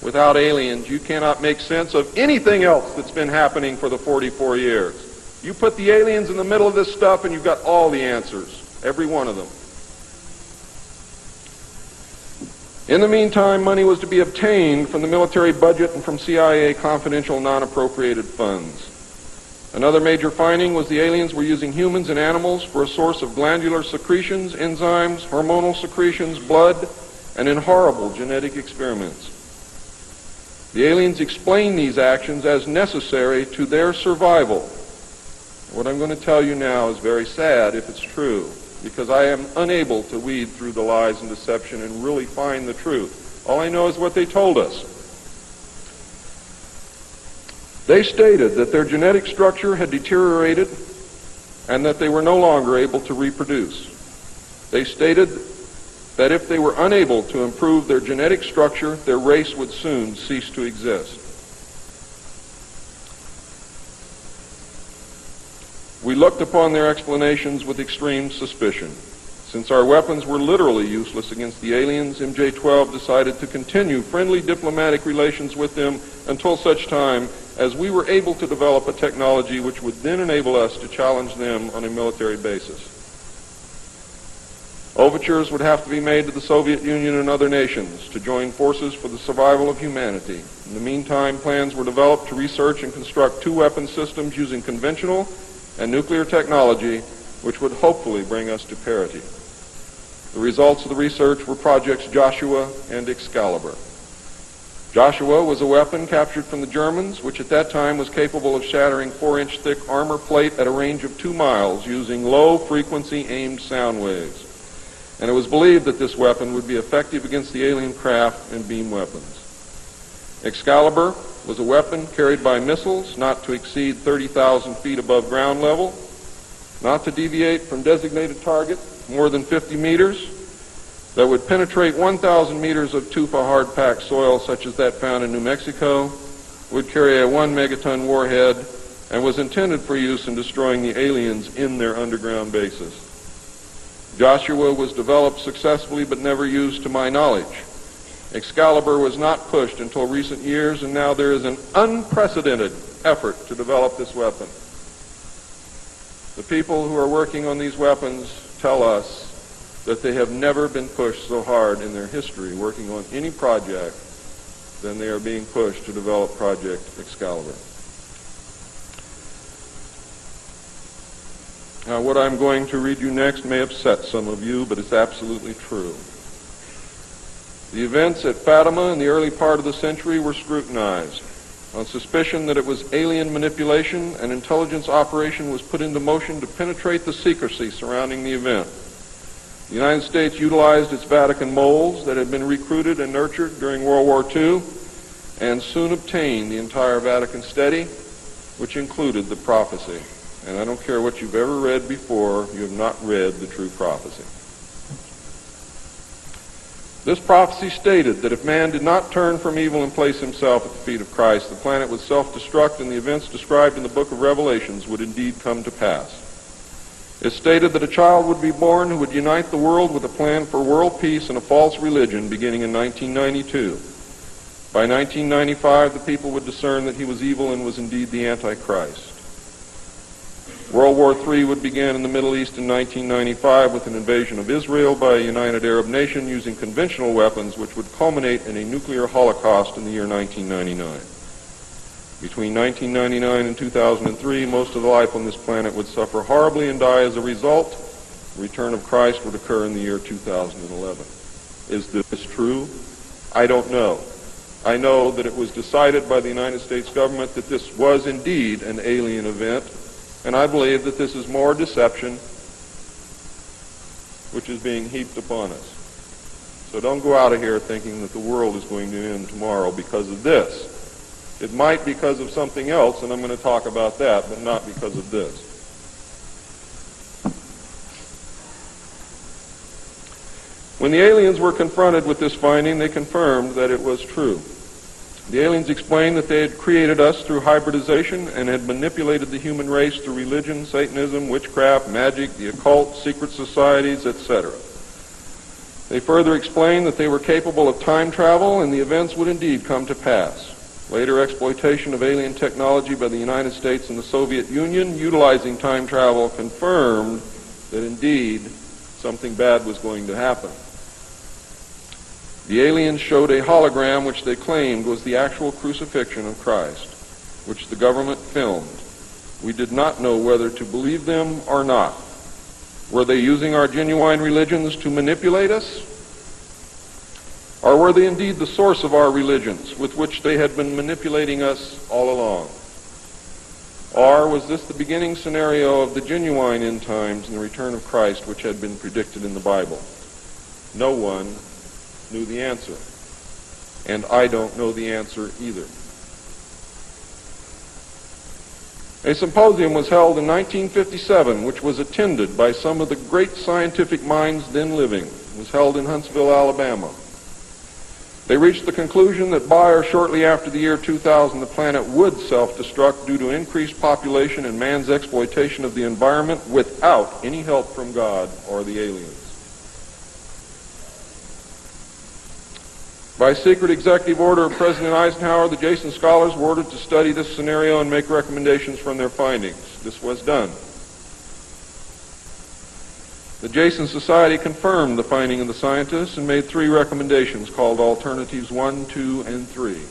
Without aliens, you cannot make sense of anything else that's been happening for the 44 years. You put the aliens in the middle of this stuff and you've got all the answers, every one of them. In the meantime, money was to be obtained from the military budget and from CIA confidential non-appropriated funds. Another major finding was the aliens were using humans and animals for a source of glandular secretions, enzymes, hormonal secretions, blood, and in horrible genetic experiments. The aliens explained these actions as necessary to their survival. What I'm going to tell you now is very sad if it's true, because I am unable to weed through the lies and deception and really find the truth. All I know is what they told us. They stated that their genetic structure had deteriorated and that they were no longer able to reproduce. They stated that if they were unable to improve their genetic structure, their race would soon cease to exist. We looked upon their explanations with extreme suspicion. Since our weapons were literally useless against the aliens, MJ-12 decided to continue friendly diplomatic relations with them until such time as we were able to develop a technology which would then enable us to challenge them on a military basis. Overtures would have to be made to the Soviet Union and other nations to join forces for the survival of humanity. In the meantime, plans were developed to research and construct two weapon systems using conventional and nuclear technology, which would hopefully bring us to parity. The results of the research were projects Joshua and Excalibur. Joshua was a weapon captured from the Germans, which at that time was capable of shattering 4-inch thick armor plate at a range of 2 miles using low-frequency aimed sound waves. And it was believed that this weapon would be effective against the alien craft and beam weapons. Excalibur was a weapon carried by missiles not to exceed 30,000 feet above ground level, not to deviate from designated target more than 50 meters, that would penetrate 1,000 meters of tufa hard-packed soil such as that found in New Mexico, would carry a 1 megaton warhead, and was intended for use in destroying the aliens in their underground bases. Joshua was developed successfully but never used to my knowledge. Excalibur was not pushed until recent years, and now there is an unprecedented effort to develop this weapon. The people who are working on these weapons tell us that they have never been pushed so hard in their history working on any project than they are being pushed to develop Project Excalibur. Now, what I'm going to read you next may upset some of you, but it's absolutely true. The events at Fatima in the early part of the century were scrutinized. On suspicion that it was alien manipulation, an intelligence operation was put into motion to penetrate the secrecy surrounding the event. The United States utilized its Vatican moles that had been recruited and nurtured during World War II and soon obtained the entire Vatican study, which included the prophecy. And I don't care what you've ever read before, you have not read the true prophecy. This prophecy stated that if man did not turn from evil and place himself at the feet of Christ, the planet would self-destruct and the events described in the book of Revelations would indeed come to pass. It stated that a child would be born who would unite the world with a plan for world peace and a false religion beginning in 1992. By 1995, the people would discern that he was evil and was indeed the Antichrist. World War III would begin in the Middle East in 1995 with an invasion of Israel by a united Arab nation using conventional weapons, which would culminate in a nuclear holocaust in the year 1999. Between 1999 and 2003, most of the life on this planet would suffer horribly and die as a result. The return of Christ would occur in the year 2011. Is this true? I don't know. I know that it was decided by the United States government that this was indeed an alien event, and I believe that this is more deception which is being heaped upon us. So don't go out of here thinking that the world is going to end tomorrow because of this. It might because of something else, and I'm going to talk about that, but not because of this. When the aliens were confronted with this finding, they confirmed that it was true. The aliens explained that they had created us through hybridization and had manipulated the human race through religion, Satanism, witchcraft, magic, the occult, secret societies, etc. They further explained that they were capable of time travel and the events would indeed come to pass. Later exploitation of alien technology by the United States and the Soviet Union utilizing time travel confirmed that indeed something bad was going to happen. The aliens showed a hologram which they claimed was the actual crucifixion of Christ, which the government filmed. We did not know whether to believe them or not. Were they using our genuine religions to manipulate us? Or were they indeed the source of our religions with which they had been manipulating us all along? Or was this the beginning scenario of the genuine end times and the return of Christ which had been predicted in the Bible? No one knew the answer, and I don't know the answer either. A symposium was held in 1957, which was attended by some of the great scientific minds then living. It was held in Huntsville, Alabama. They reached the conclusion that by or shortly after the year 2000, the planet would self-destruct due to increased population and man's exploitation of the environment without any help from God or the aliens. By secret executive order of President Eisenhower, the Jason scholars were ordered to study this scenario and make recommendations from their findings. This was done. The Jason Society confirmed the finding of the scientists and made 3 recommendations called Alternatives 1, 2, and 3.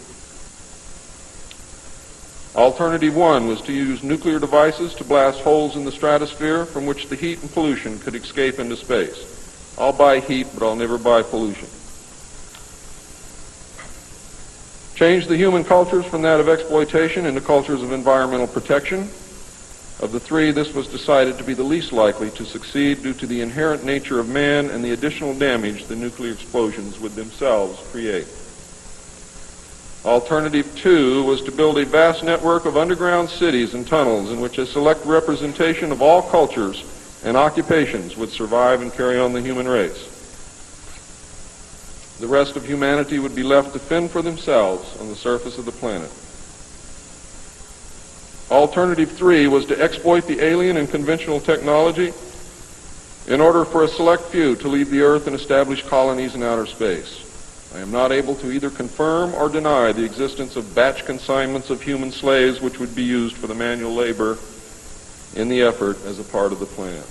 Alternative 1 was to use nuclear devices to blast holes in the stratosphere from which the heat and pollution could escape into space. I'll buy heat, but I'll never buy pollution. Change the human cultures from that of exploitation into cultures of environmental protection. Of the 3, this was decided to be the least likely to succeed due to the inherent nature of man and the additional damage the nuclear explosions would themselves create. Alternative 2 was to build a vast network of underground cities and tunnels in which a select representation of all cultures and occupations would survive and carry on the human race. The rest of humanity would be left to fend for themselves on the surface of the planet. Alternative 3 was to exploit the alien and conventional technology in order for a select few to leave the Earth and establish colonies in outer space. I am not able to either confirm or deny the existence of batch consignments of human slaves which would be used for the manual labor in the effort as a part of the plan.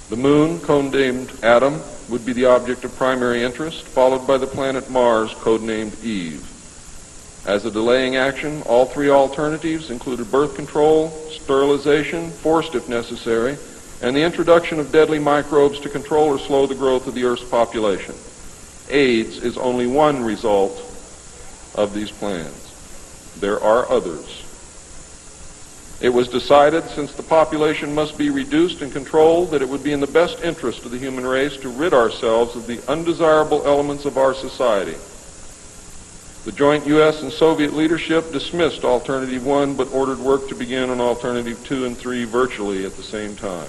The moon, codenamed Adam, would be the object of primary interest, followed by the planet Mars, codenamed Eve. As a delaying action, all 3 alternatives included birth control, sterilization, forced if necessary, and the introduction of deadly microbes to control or slow the growth of the Earth's population. AIDS is only one result of these plans. There are others. It was decided, since the population must be reduced and controlled, that it would be in the best interest of the human race to rid ourselves of the undesirable elements of our society. The joint U.S. and Soviet leadership dismissed Alternative 1 but ordered work to begin on Alternative 2 and 3 virtually at the same time.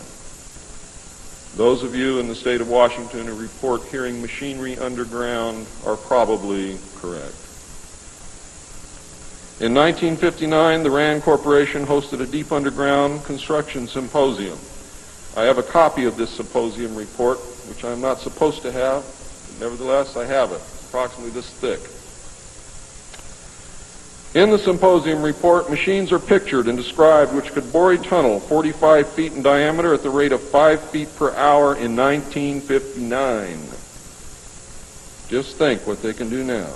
Those of you in the state of Washington who report hearing machinery underground are probably correct. In 1959, the RAND Corporation hosted a deep underground construction symposium. I have a copy of this symposium report, which I'm not supposed to have, but nevertheless I have it, approximately this thick. In the symposium report, machines are pictured and described which could bore a tunnel 45 feet in diameter at the rate of 5 feet per hour in 1959. Just think what they can do now.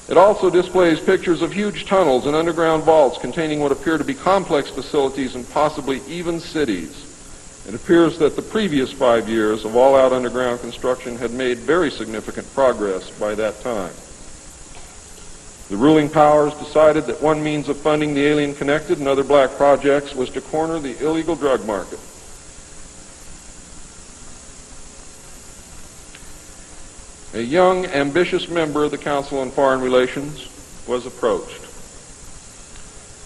It also displays pictures of huge tunnels and underground vaults containing what appear to be complex facilities and possibly even cities. It appears that the previous 5 years of all-out underground construction had made very significant progress by that time. The ruling powers decided that one means of funding the alien-connected and other black projects was to corner the illegal drug market. A young, ambitious member of the Council on Foreign Relations was approached.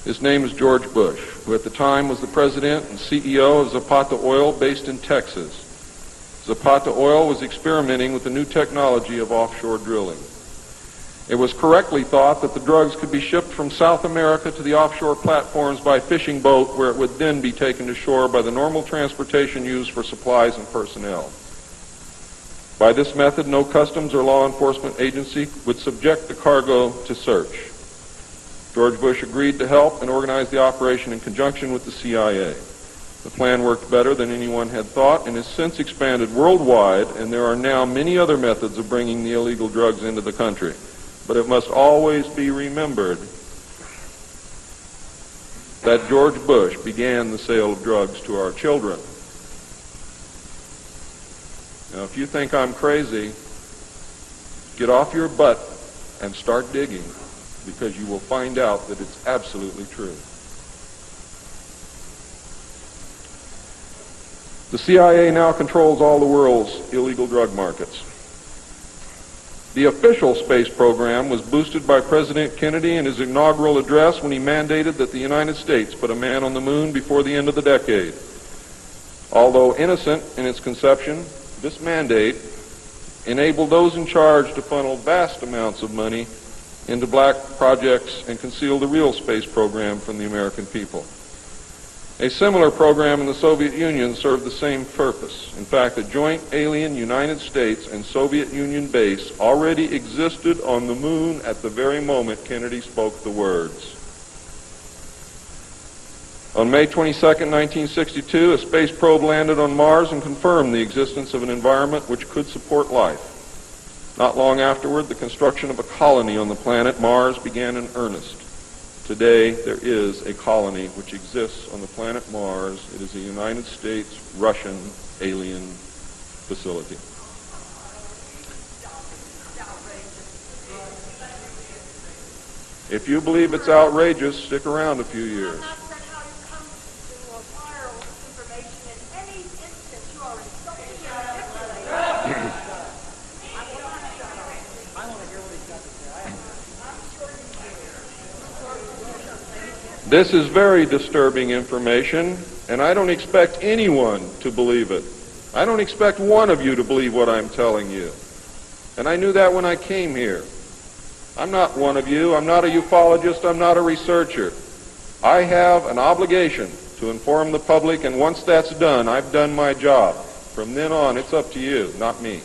His name is George Bush, who at the time was the president and CEO of Zapata Oil based in Texas. Zapata Oil was experimenting with the new technology of offshore drilling. It was correctly thought that the drugs could be shipped from South America to the offshore platforms by fishing boat, where it would then be taken to shore by the normal transportation used for supplies and personnel. By this method, no customs or law enforcement agency would subject the cargo to search. George Bush agreed to help and organize the operation in conjunction with the CIA. The plan worked better than anyone had thought and has since expanded worldwide, and there are now many other methods of bringing the illegal drugs into the country. But it must always be remembered that George Bush began the sale of drugs to our children. Now, if you think I'm crazy, get off your butt and start digging, because you will find out that it's absolutely true. The CIA now controls all the world's illegal drug markets. The official space program was boosted by President Kennedy in his inaugural address when he mandated that the United States put a man on the moon before the end of the decade. Although innocent in its conception, this mandate enabled those in charge to funnel vast amounts of money into black projects and conceal the real space program from the American people. A similar program in the Soviet Union served the same purpose. In fact, a joint alien United States and Soviet Union base already existed on the moon at the very moment Kennedy spoke the words. On May 22, 1962, a space probe landed on Mars and confirmed the existence of an environment which could support life. Not long afterward, the construction of a colony on the planet Mars began in earnest. Today, there is a colony which exists on the planet Mars. It is a United States-Russian alien facility. If you believe it's outrageous, stick around a few years. This is very disturbing information, and I don't expect anyone to believe it. I don't expect one of you to believe what I'm telling you. And I knew that when I came here. I'm not one of you. I'm not a ufologist. I'm not a researcher. I have an obligation to inform the public, and once that's done, I've done my job. From then on, it's up to you, not me.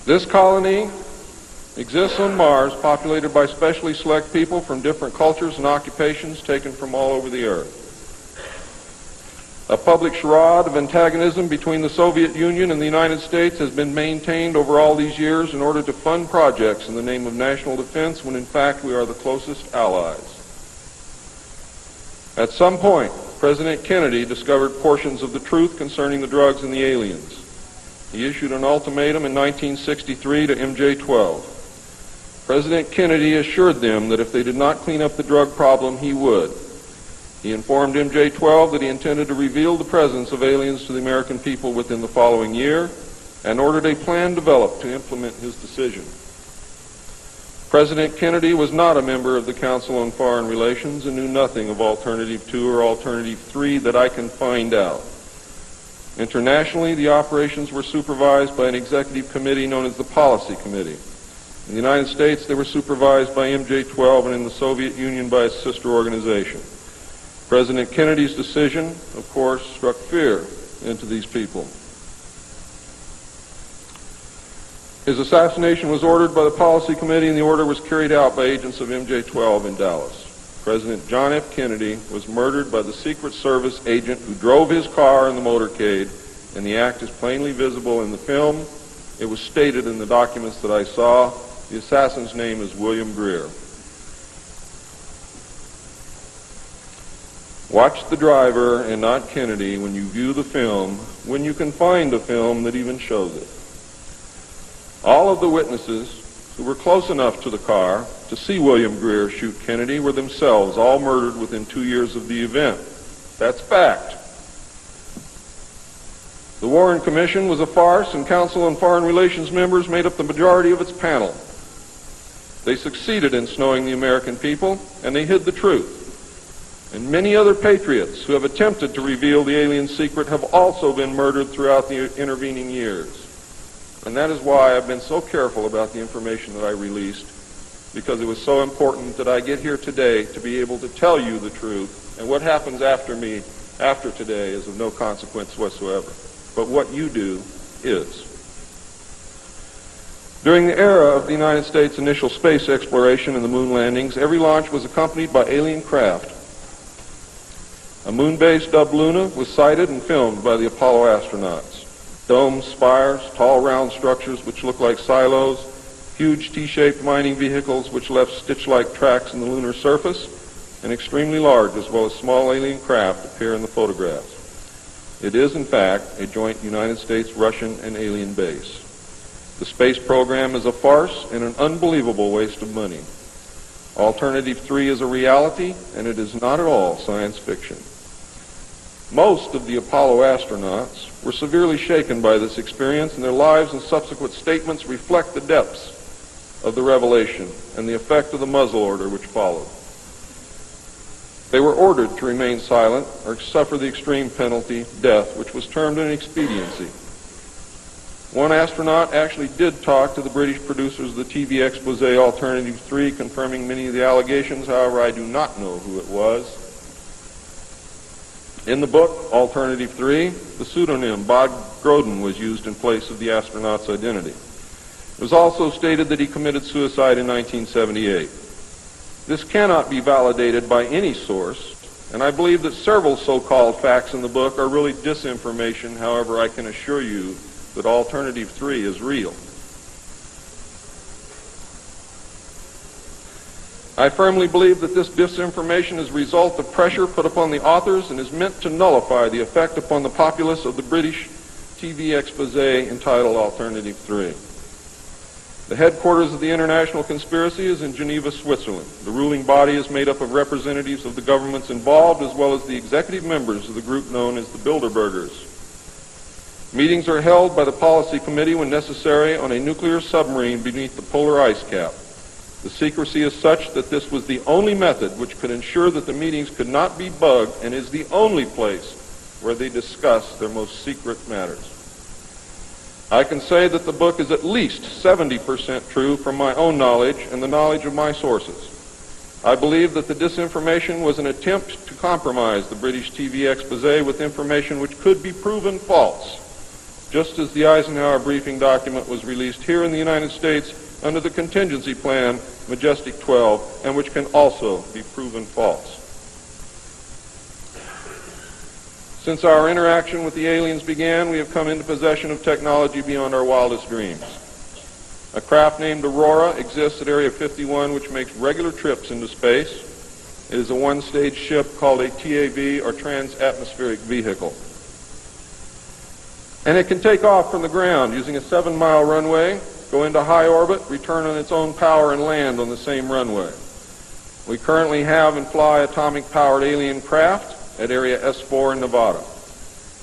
This colony exists on Mars, populated by specially select people from different cultures and occupations taken from all over the earth. A public charade of antagonism between the Soviet Union and the United States has been maintained over all these years in order to fund projects in the name of national defense when in fact we are the closest allies. At some point, President Kennedy discovered portions of the truth concerning the drugs and the aliens. He issued an ultimatum in 1963 to MJ-12. President Kennedy assured them that if they did not clean up the drug problem, he would. He informed MJ-12 that he intended to reveal the presence of aliens to the American people within the following year and ordered a plan developed to implement his decision. President Kennedy was not a member of the Council on Foreign Relations and knew nothing of Alternative 2 or Alternative 3 that I can find out. Internationally, the operations were supervised by an executive committee known as the Policy Committee. In the United States, they were supervised by MJ-12 and in the Soviet Union by its sister organization. President Kennedy's decision, of course, struck fear into these people. His assassination was ordered by the Policy Committee, and the order was carried out by agents of MJ-12 in Dallas. President John F. Kennedy was murdered by the Secret Service agent who drove his car in the motorcade, and the act is plainly visible in the film. It was stated in the documents that I saw. The assassin's name is William Greer. Watch the driver and not Kennedy when you view the film, when you can find a film that even shows it. All of the witnesses who were close enough to the car to see William Greer shoot Kennedy were themselves all murdered within 2 years of the event. That's fact. The Warren Commission was a farce, and Council on Foreign Relations members made up the majority of its panel. They succeeded in snowing the American people, and they hid the truth. And many other patriots who have attempted to reveal the alien secret have also been murdered throughout the intervening years. And that is why I've been so careful about the information that I released, because it was so important that I get here today to be able to tell you the truth, and what happens after me, after today, is of no consequence whatsoever. But what you do is. During the era of the United States' initial space exploration and the moon landings, every launch was accompanied by alien craft. A moon base dubbed Luna was sighted and filmed by the Apollo astronauts. Domes, spires, tall round structures which look like silos, huge T-shaped mining vehicles which left stitch-like tracks in the lunar surface, and extremely large as well as small alien craft appear in the photographs. It is, in fact, a joint United States-Russian and alien base. The space program is a farce and an unbelievable waste of money. Alternative 3 is a reality, and it is not at all science fiction. Most of the Apollo astronauts were severely shaken by this experience, and their lives and subsequent statements reflect the depths of the revelation and the effect of the muzzle order which followed. They were ordered to remain silent or suffer the extreme penalty, death, which was termed an expediency. One astronaut actually did talk to the British producers of the TV expose Alternative 3, confirming many of the allegations. However, I do not know who it was. In the book, Alternative 3, the pseudonym Bob Groden was used in place of the astronaut's identity. It was also stated that he committed suicide in 1978. This cannot be validated by any source, and I believe that several so-called facts in the book are really disinformation. However, I can assure you that Alternative 3 is real. I firmly believe that this disinformation is a result of pressure put upon the authors and is meant to nullify the effect upon the populace of the British TV expose entitled Alternative 3. The headquarters of the international conspiracy is in Geneva, Switzerland. The ruling body is made up of representatives of the governments involved as well as the executive members of the group known as the Bilderbergers. Meetings are held by the Policy Committee when necessary on a nuclear submarine beneath the polar ice cap. The secrecy is such that this was the only method which could ensure that the meetings could not be bugged, and is the only place where they discuss their most secret matters. I can say that the book is at least 70% true from my own knowledge and the knowledge of my sources. I believe that the disinformation was an attempt to compromise the British TV expose with information which could be proven false, just as the Eisenhower briefing document was released here in the United States under the contingency plan Majestic 12, and which can also be proven false. Since our interaction with the aliens began, we have come into possession of technology beyond our wildest dreams. A craft named Aurora exists at Area 51, which makes regular trips into space. It is a one-stage ship called a TAV, or Trans-Atmospheric Vehicle. And it can take off from the ground using a 7-mile runway, go into high orbit, return on its own power, and land on the same runway. We currently have and fly atomic-powered alien craft at Area S4 in Nevada.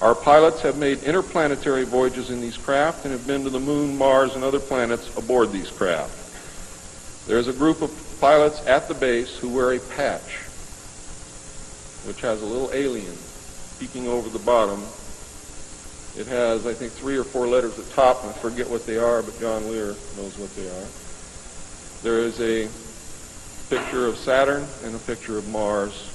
Our pilots have made interplanetary voyages in these craft and have been to the Moon, Mars, and other planets aboard these craft. There is a group of pilots at the base who wear a patch, which has a little alien peeking over the bottom. It has, I think, 3 or 4 letters at the top, and I forget what they are, but John Lear knows what they are. There is a picture of Saturn and a picture of Mars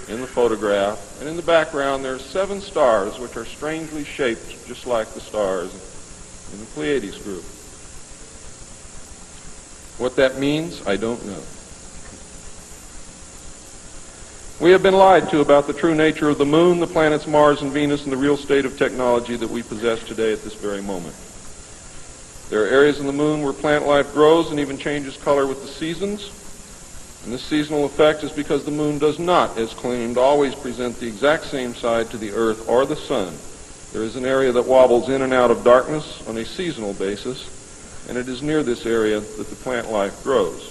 in the photograph, and in the background there are 7 stars which are strangely shaped just like the stars in the Pleiades group. What that means, I don't know. We have been lied to about the true nature of the Moon, the planets Mars and Venus, and the real state of technology that we possess today at this very moment. There are areas in the Moon where plant life grows and even changes color with the seasons. And this seasonal effect is because the Moon does not, as claimed, always present the exact same side to the Earth or the Sun. There is an area that wobbles in and out of darkness on a seasonal basis, and it is near this area that the plant life grows.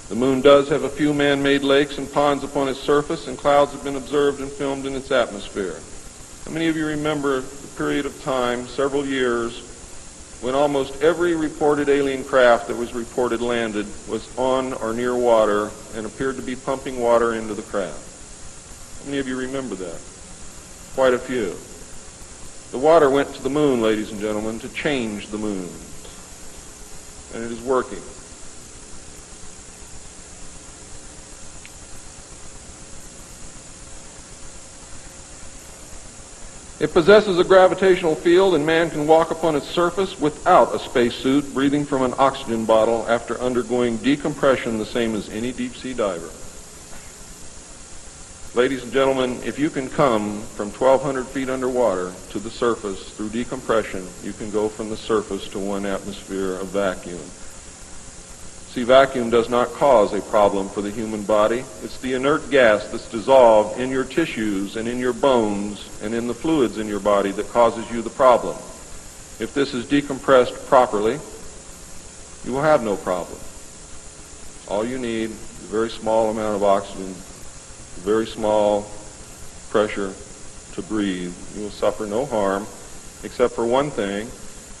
The Moon does have a few man-made lakes and ponds upon its surface, and clouds have been observed and filmed in its atmosphere. How many of you remember the period of time, several years, when almost every reported alien craft that was reported landed was on or near water and appeared to be pumping water into the craft? How many of you remember that? Quite a few. The water went to the Moon, ladies and gentlemen, to change the Moon. And it is working. It possesses a gravitational field, and man can walk upon its surface without a spacesuit, breathing from an oxygen bottle after undergoing decompression the same as any deep-sea diver. Ladies and gentlemen, if you can come from 1,200 feet underwater to the surface through decompression, you can go from the surface to 1 atmosphere of vacuum. See, vacuum does not cause a problem for the human body. It's the inert gas that's dissolved in your tissues and in your bones and in the fluids in your body that causes you the problem. If this is decompressed properly, you will have no problem. All you need is a very small amount of oxygen, a very small pressure to breathe. You will suffer no harm, except for one thing,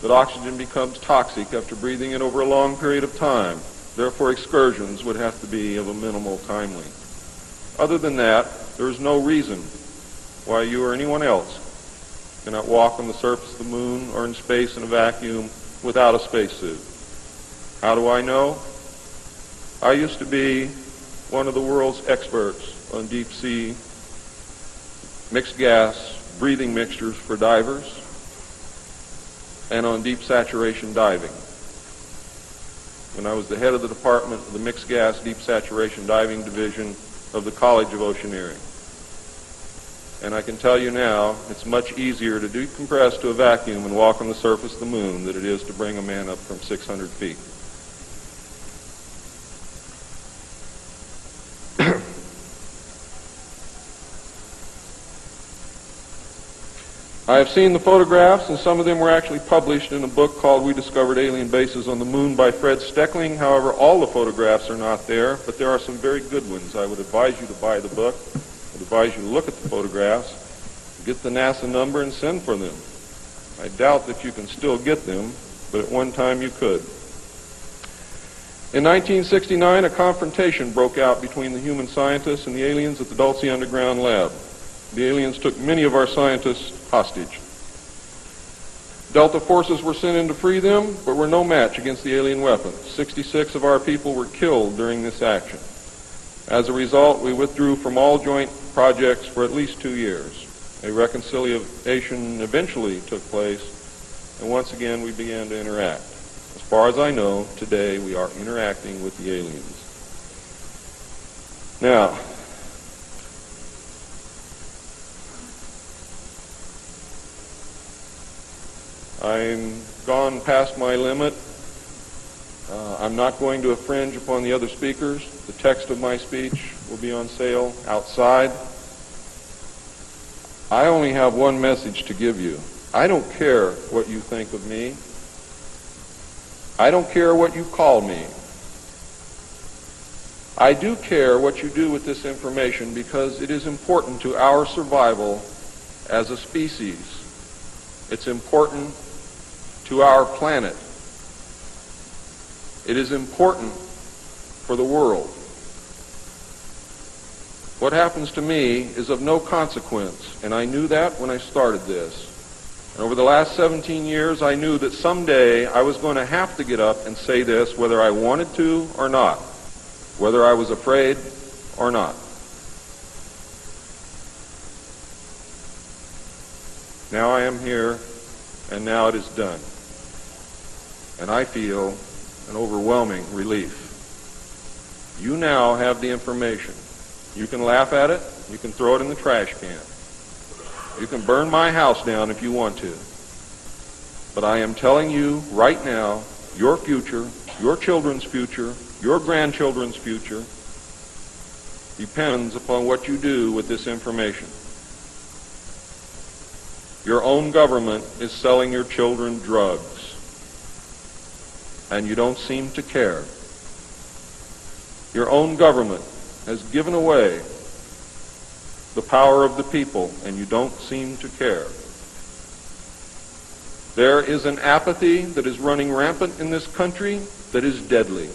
that oxygen becomes toxic after breathing it over a long period of time. Therefore, excursions would have to be of a minimal time length. Other than that, there is no reason why you or anyone else cannot walk on the surface of the Moon or in space in a vacuum without a spacesuit. How do I know? I used to be one of the world's experts on deep-sea mixed gas breathing mixtures for divers and on deep saturation diving. When I was the head of the department of the Mixed Gas Deep Saturation Diving Division of the College of Oceaneering. And I can tell you now, it's much easier to decompress to a vacuum and walk on the surface of the Moon than it is to bring a man up from 600 feet. I have seen the photographs, and some of them were actually published in a book called We Discovered Alien Bases on the Moon by Fred Steckling. However, all the photographs are not there, but there are some very good ones. I would advise you to buy the book. I would advise you to look at the photographs, get the NASA number, and send for them. I doubt that you can still get them, but at one time you could. In 1969, a confrontation broke out between the human scientists and the aliens at the Dulce Underground Lab. The aliens took many of our scientists hostage. Delta forces were sent in to free them, but were no match against the alien weapons. 66 of our people were killed during this action. As a result, we withdrew from all joint projects for at least 2 years. A reconciliation eventually took place, and once again we began to interact. As far as I know, today we are interacting with the aliens. Now, I'm gone past my limit. I'm not going to infringe upon the other speakers. The text of my speech will be on sale outside. I only have one message to give you. I don't care what you think of me. I don't care what you call me. I do care what you do with this information because it is important to our survival as a species. It's important to our planet. It is important for the world. What happens to me is of no consequence, and I knew that when I started this. And over the last 17 years, I knew that someday I was going to have to get up and say this, whether I wanted to or not, whether I was afraid or not. Now I am here, and now it is done. And I feel an overwhelming relief. You now have the information. You can laugh at it. You can throw it in the trash can. You can burn my house down if you want to. But I am telling you right now, your future, your children's future, your grandchildren's future depends upon what you do with this information. Your own government is selling your children drugs, and you don't seem to care. Your own government has given away the power of the people, and you don't seem to care. There is an apathy that is running rampant in this country that is deadly,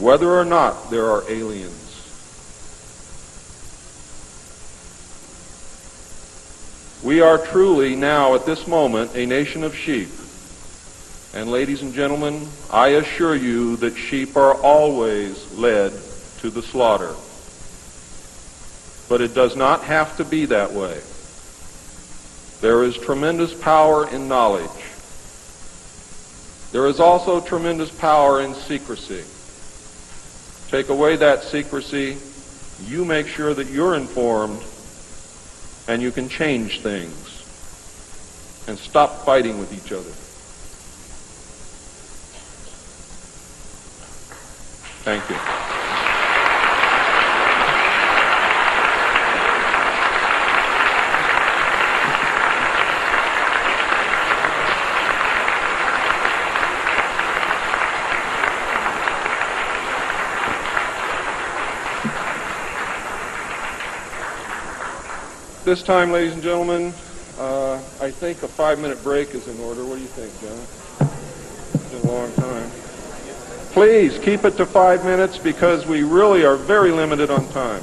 whether or not there are aliens. We are truly now, at this moment, a nation of sheep. And ladies and gentlemen, I assure you that sheep are always led to the slaughter. But it does not have to be that way. There is tremendous power in knowledge. There is also tremendous power in secrecy. Take away that secrecy, you make sure that you're informed, and you can change things and stop fighting with each other. Thank you. This time, ladies and gentlemen, I think a 5-minute break is in order. What do you think, John? It's been a long time. Please keep it to 5 minutes because we really are very limited on time.